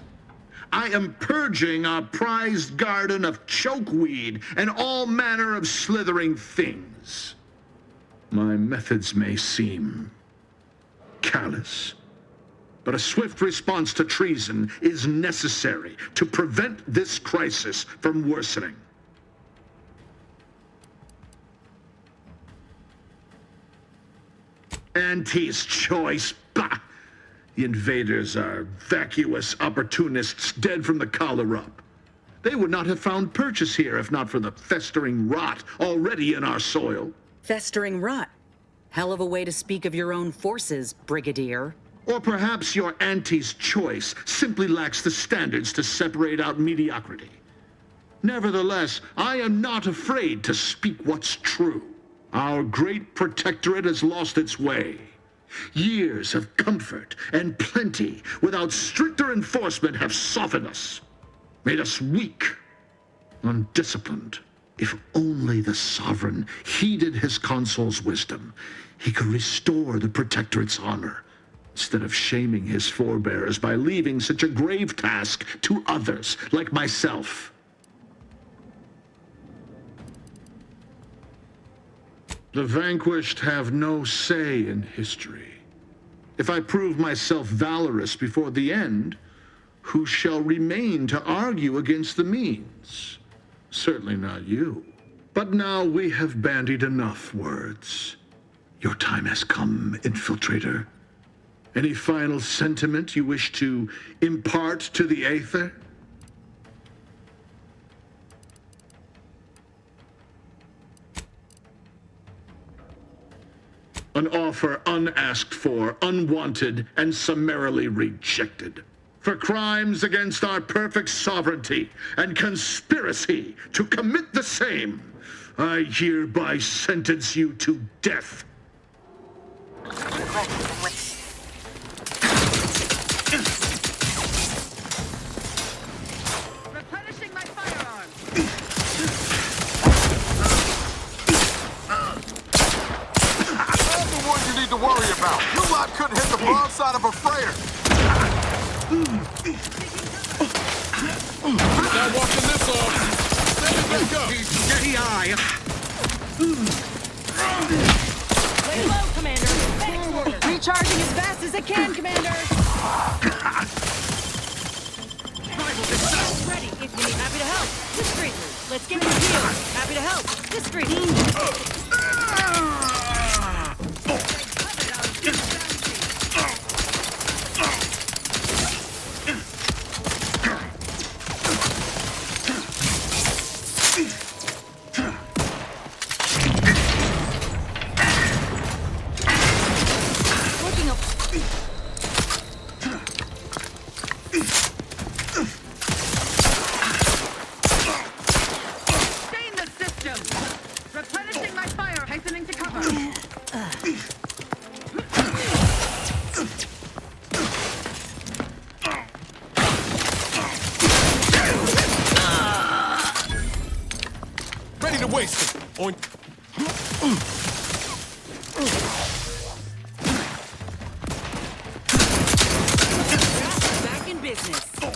Speaker 21: I am purging our prized garden of chokeweed and all manner of slithering things. My methods may seem callous, but a swift response to treason is necessary to prevent this crisis from worsening. Auntie's choice, bah! The invaders are vacuous opportunists dead from the collar up. They would not have found purchase here if not for the festering rot already in our soil.
Speaker 10: Festering rot? Hell of a way to speak of your own forces, Brigadier.
Speaker 21: Or perhaps your auntie's choice simply lacks the standards to separate out mediocrity. Nevertheless, I am not afraid to speak what's true. Our great protectorate has lost its way. Years of comfort and plenty without stricter enforcement have softened us, made us weak, undisciplined. If only the sovereign heeded his consul's wisdom, he could restore the protectorate's honor, instead of shaming his forebears by leaving such a grave task to others like myself. The vanquished have no say in history. If I prove myself valorous before the end, who shall remain to argue against the means? Certainly not you. But now we have bandied enough words. Your time has come, infiltrator. Any final sentiment you wish to impart to the Aether? An offer unasked for, unwanted, and summarily rejected. For crimes against our perfect sovereignty and conspiracy to commit the same, I hereby sentence you to death.
Speaker 17: Replenishing my firearms.
Speaker 19: The one you need to worry about. Your lot couldn't hit the broadside of a freighter.
Speaker 7: Not walking this off. Stand back up.
Speaker 17: as I can, Commander! Ready if you need. Happy to help. Discreetly. Let's get in the deal. Happy to help. Discreetly. Back in business. To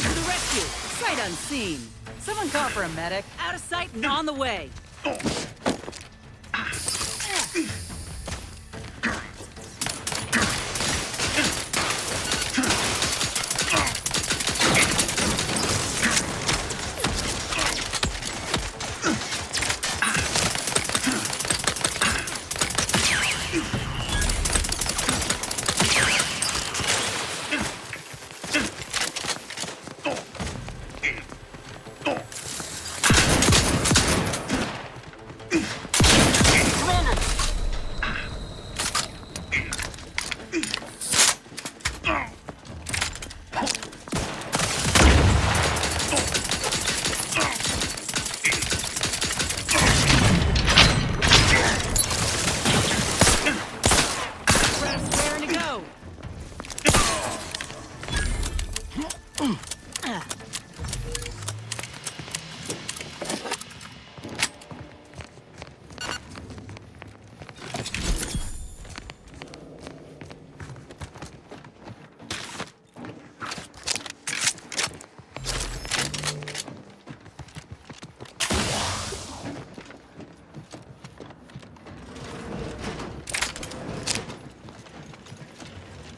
Speaker 17: the rescue. Sight unseen. Someone call for a medic. Out of sight and on the way.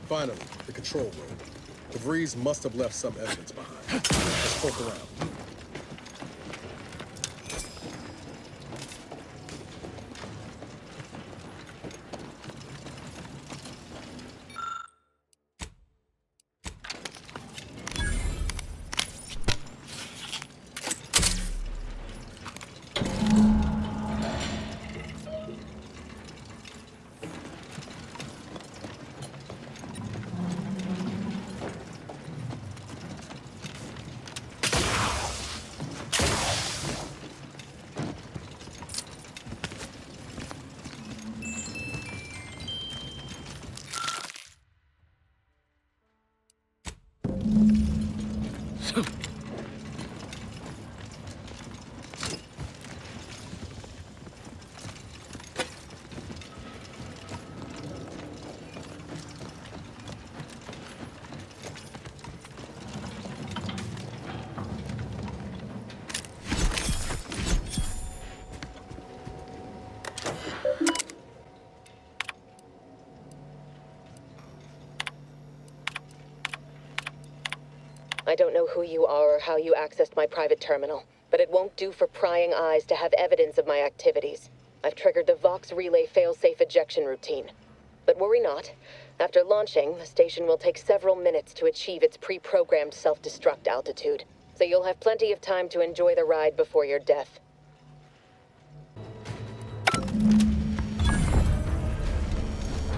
Speaker 8: Finally, the control room. The Vrees must have left some evidence behind. Let's poke around.
Speaker 7: I don't know who you are or how you accessed my private terminal, but it won't do for prying eyes to have evidence of my activities. I've triggered the Vox Relay failsafe ejection routine. But worry not. After launching, the station will take several minutes to achieve its pre-programmed self-destruct altitude, so you'll have plenty of time to enjoy the ride before your death.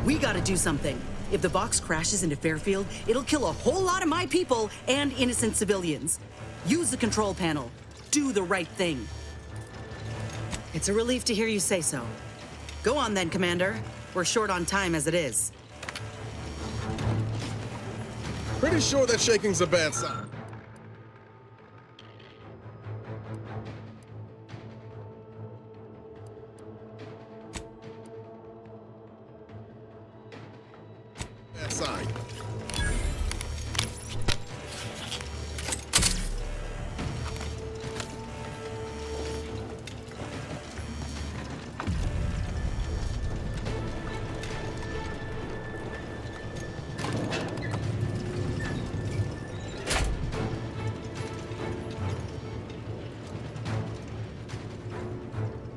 Speaker 10: We gotta do something. If the Vox crashes into Fairfield, it'll kill a whole lot of my people and innocent civilians. Use the control panel. Do the right thing. It's a relief to hear you say so. Go on then, Commander. We're short on time as it is.
Speaker 8: Pretty sure that shaking's a bad sign. Bad sign.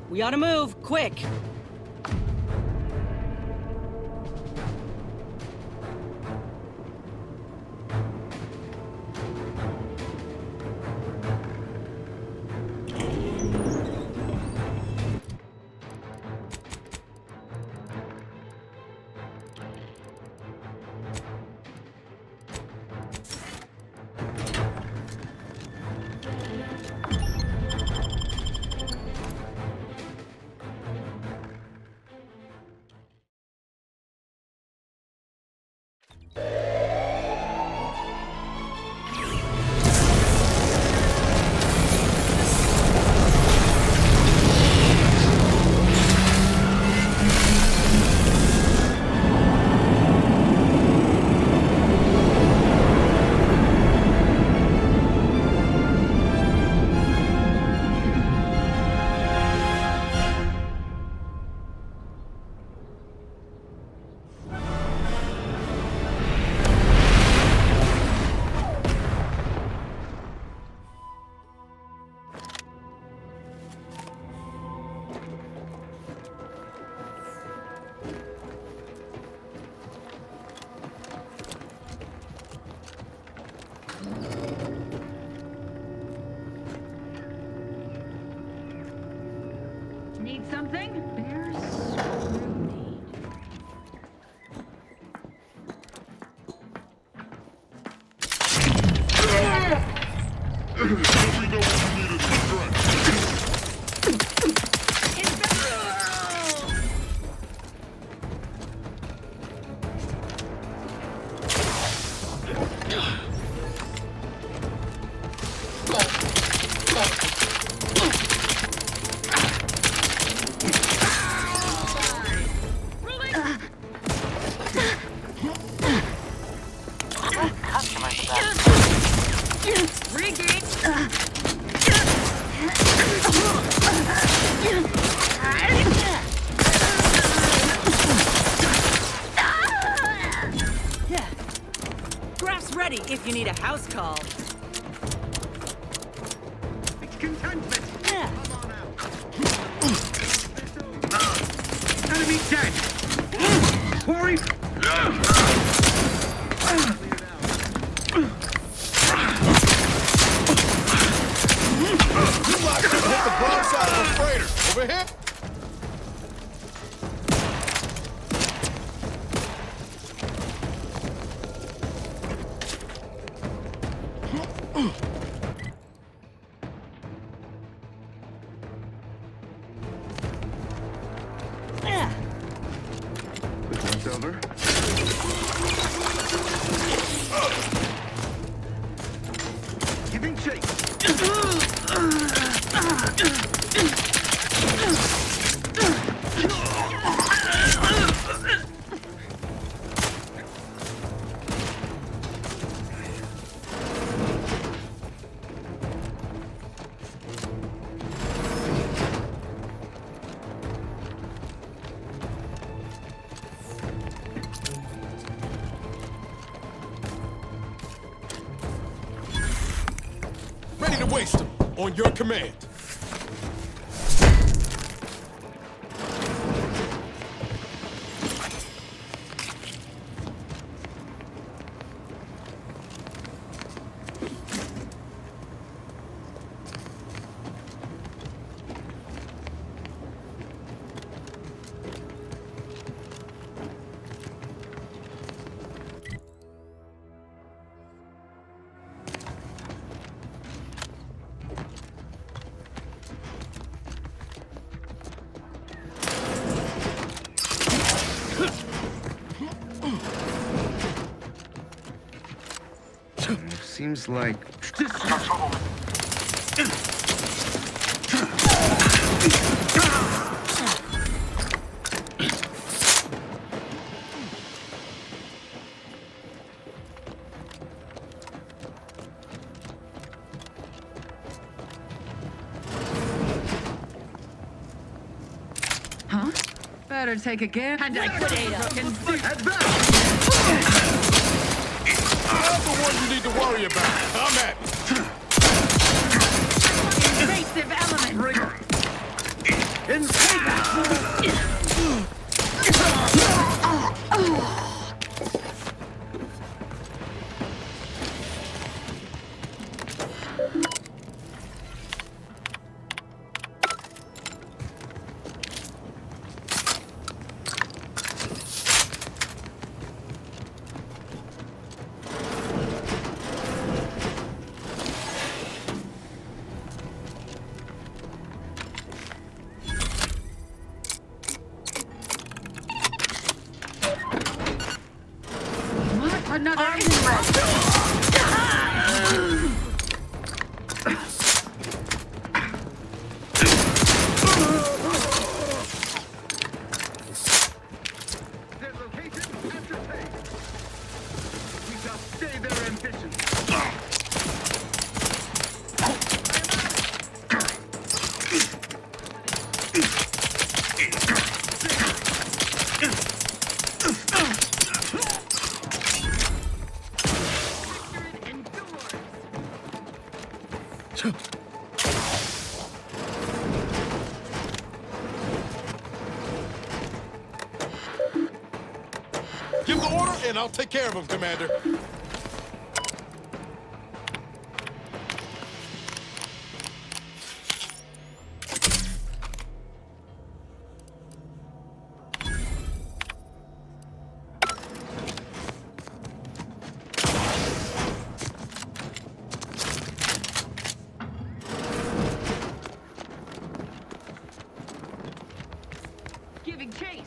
Speaker 17: We ought to move, quick!
Speaker 11: Need something? Bears scrutiny.
Speaker 18: Let me know what you need in the
Speaker 17: Graph's ready if you need a house call.
Speaker 14: It's contentment.
Speaker 17: Yeah.
Speaker 14: Enemy dead. Quarry.
Speaker 19: You locked hit the broadside of a freighter. Over here?
Speaker 14: This one's over. Giving chase.
Speaker 19: Ready to waste them. On your command.
Speaker 14: Seems like...
Speaker 11: Huh? Better take a gift. And I
Speaker 14: Head back!
Speaker 19: I'm the one you need to worry about. I'm at it.
Speaker 11: Invasive element.
Speaker 14: In
Speaker 19: Give the order, and I'll take care of him, Commander.
Speaker 11: Giving chase.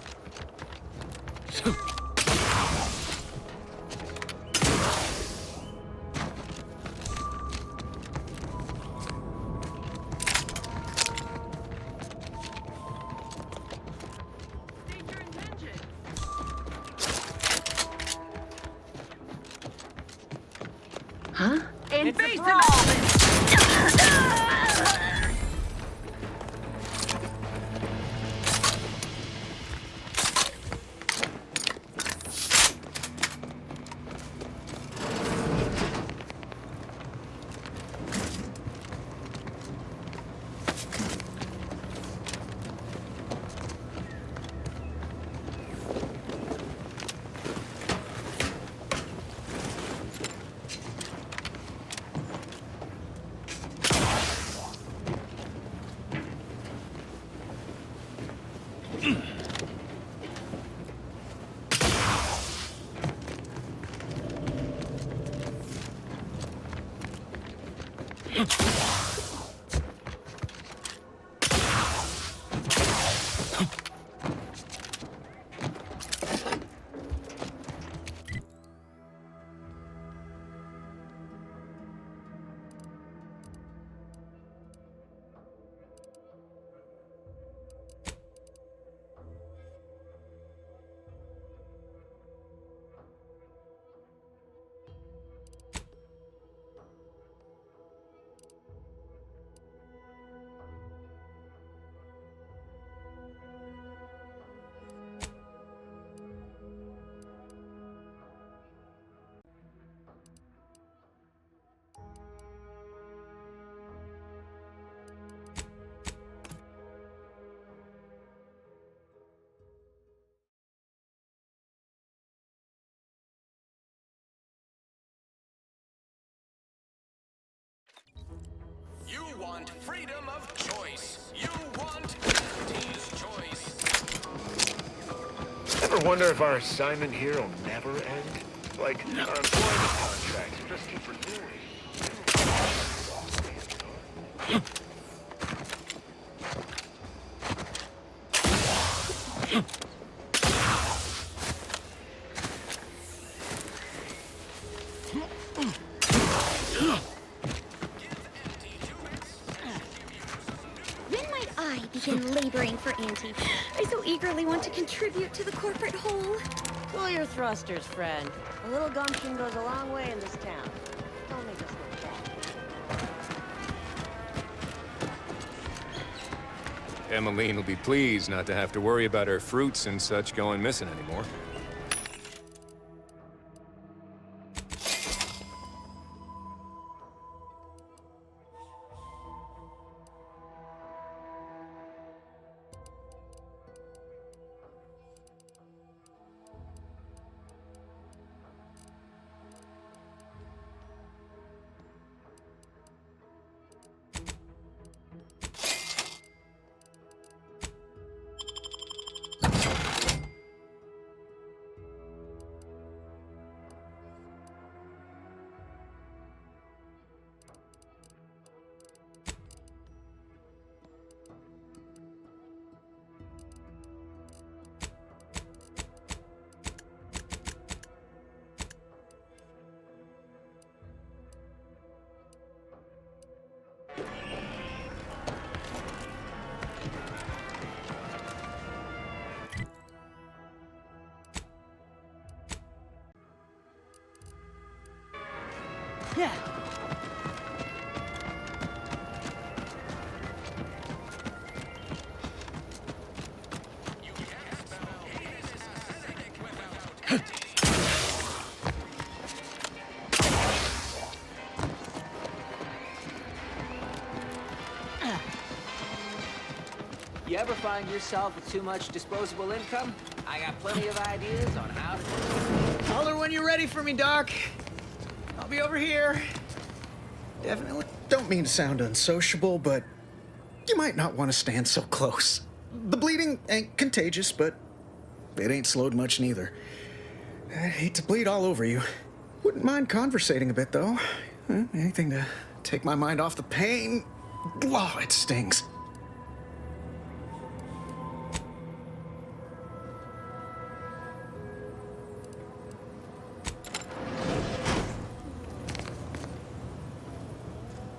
Speaker 17: Huh?
Speaker 11: Invasive
Speaker 12: You want freedom of choice. You want Anti's choice.
Speaker 4: Ever wonder if our assignment here will never end? Like our employment contracts just keep renewing.
Speaker 22: When might I begin laboring for Auntie? I so eagerly want to contribute to the corporate whole.
Speaker 17: Cool your thrusters, friend. A little gumption goes a long way in this town. Don't make us look bad.
Speaker 23: Emmeline will be pleased not to have to worry about her fruits and such going missing anymore.
Speaker 17: Yeah.
Speaker 3: You ever find yourself with too much disposable income? I got plenty of ideas on how to...
Speaker 5: Holler when you're ready for me, Doc. I'll be over here. Definitely don't mean to sound unsociable, but you might not want to stand so close. The bleeding ain't contagious, but it ain't slowed much neither. I'd hate to bleed all over you. Wouldn't mind conversating a bit, though. Anything to take my mind off the pain. Oh, it stings.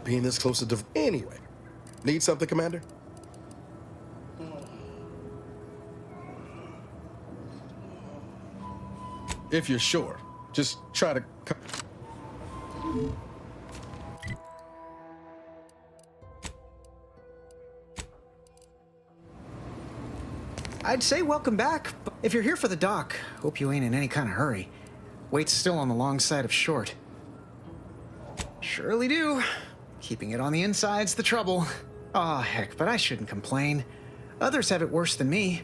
Speaker 8: Being this close to anyway. Need something, Commander? If you're sure, just try to...
Speaker 5: I'd say welcome back, but if you're here for the dock, hope you ain't in any kind of hurry. Wait's still on the long side of short. Surely do. Keeping it on the inside's the trouble. Aw, heck, but I shouldn't complain. Others have it worse than me.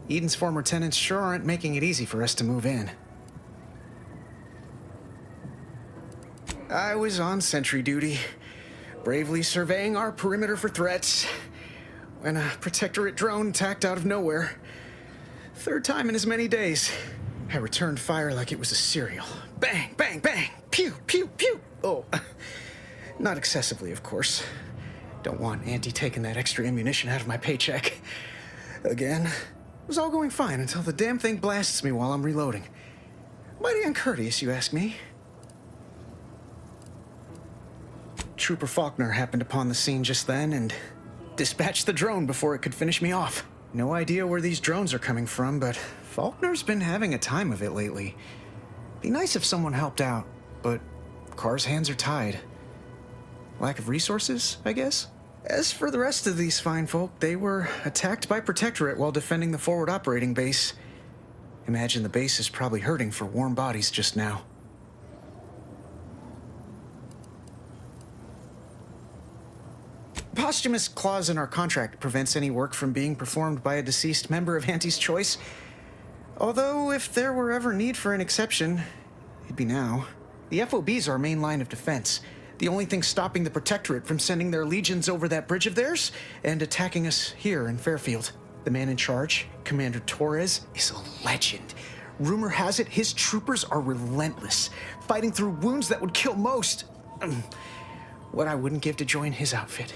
Speaker 5: Eden's former tenants sure aren't making it easy for us to move in. I was on sentry duty, bravely surveying our perimeter for threats, when a protectorate drone attacked out of nowhere. Third time in as many days. I returned fire like it was a cereal. Bang, bang, bang! Pew, pew, pew! Oh, not excessively, of course. Don't want Auntie taking that extra ammunition out of my paycheck. Again, it was all going fine until the damn thing blasts me while I'm reloading. Mighty uncourteous, you ask me. Trooper Faulkner happened upon the scene just then and dispatched the drone before it could finish me off. No idea where these drones are coming from, but Faulkner's been having a time of it lately. Be nice if someone helped out, but Carr's hands are tied. Lack of resources, I guess? As for the rest of these fine folk, they were attacked by Protectorate while defending the forward operating base. Imagine the base is probably hurting for warm bodies just now. Posthumous clause in our contract prevents any work from being performed by a deceased member of Auntie's choice. Although, if there were ever need for an exception, it'd be now. The FOB's our main line of defense. The only thing stopping the Protectorate from sending their legions over that bridge of theirs and attacking us here in Fairfield. The man in charge, Commander Torres, is a legend. Rumor has it his troopers are relentless, fighting through wounds that would kill most. What I wouldn't give to join his outfit.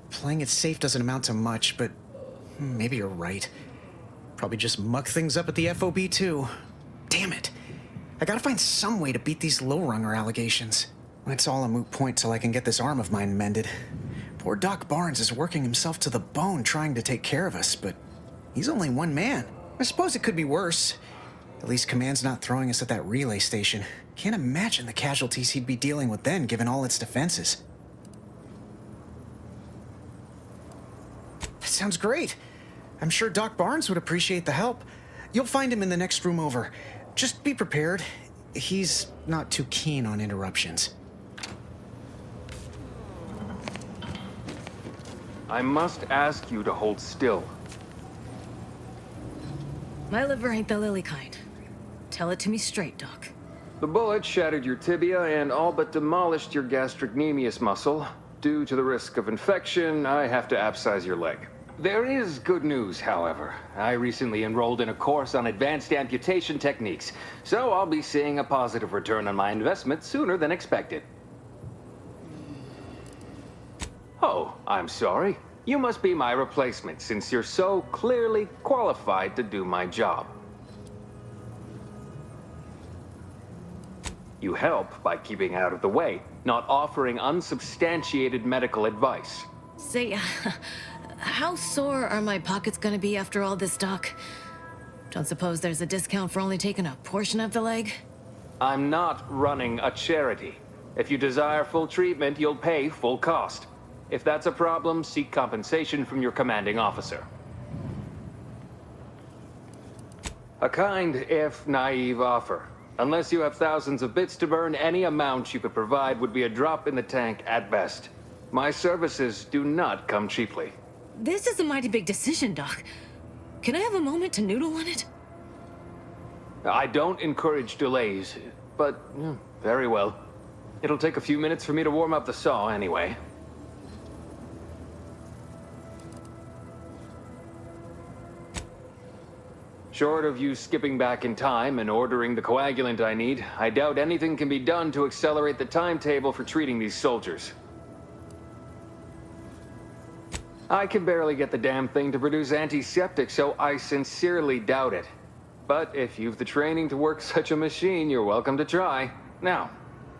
Speaker 5: Playing it safe doesn't amount to much, but maybe you're right. Probably just muck things up at the FOB too. Damn it. I gotta find some way to beat these low-runger allegations. It's all a moot point till I can get this arm of mine mended. Poor Doc Barnes is working himself to the bone trying to take care of us, but he's only one man. I suppose it could be worse. At least Command's not throwing us at that relay station. Can't imagine the casualties he'd be dealing with then, given all its defenses. That sounds great. I'm sure Doc Barnes would appreciate the help. You'll find him in the next room over. Just be prepared. He's not too keen on interruptions.
Speaker 15: I must ask you to hold still.
Speaker 17: My liver ain't the lily kind. Tell it to me straight, Doc.
Speaker 15: The bullet shattered your tibia and all but demolished your gastrocnemius muscle. Due to the risk of infection, I have to abscise your leg. There is good news, however. I recently enrolled in a course on advanced amputation techniques, so I'll be seeing a positive return on my investment sooner than expected. Oh, I'm sorry. You must be my replacement, since you're so clearly qualified to do my job. You help by keeping out of the way, not offering unsubstantiated medical advice.
Speaker 17: Say, how sore are my pockets gonna be after all this, Doc? Don't suppose there's a discount for only taking a portion of the leg?
Speaker 15: I'm not running a charity. If you desire full treatment, you'll pay full cost. If that's a problem, seek compensation from your commanding officer. A kind, if naive offer. Unless you have thousands of bits to burn, any amount you could provide would be a drop in the tank at best. My services do not come cheaply.
Speaker 17: This is a mighty big decision, Doc. Can I have a moment to noodle on it?
Speaker 15: I don't encourage delays, but very well. It'll take a few minutes for me to warm up the saw anyway. Short of you skipping back in time and ordering the coagulant I need, I doubt anything can be done to accelerate the timetable for treating these soldiers. I can barely get the damn thing to produce antiseptic, so I sincerely doubt it. But if you've the training to work such a machine, you're welcome to try. Now,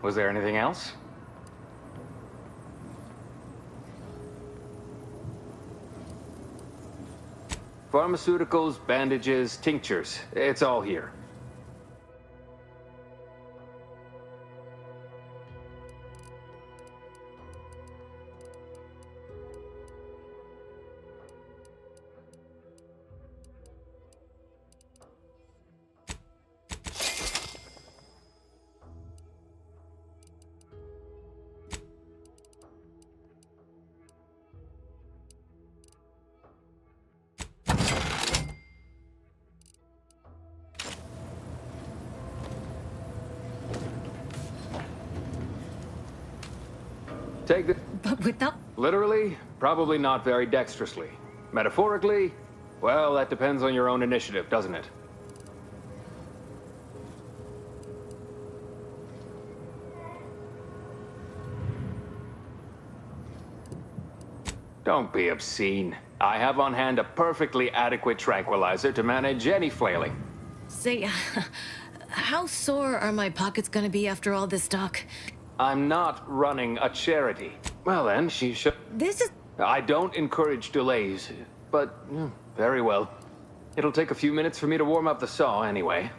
Speaker 15: was there anything else? Pharmaceuticals, bandages, tinctures. It's all here. Take the...
Speaker 17: But without...
Speaker 15: Literally, probably not very dexterously. Metaphorically, well, that depends on your own initiative, doesn't it? Don't be obscene. I have on hand a perfectly adequate tranquilizer to manage any flailing.
Speaker 17: Say, how sore are my pockets gonna be after all this, Doc?
Speaker 15: I'm not running a charity. Well then, she should...
Speaker 17: This is...
Speaker 15: I don't encourage delays, but very well. It'll take a few minutes for me to warm up the saw anyway.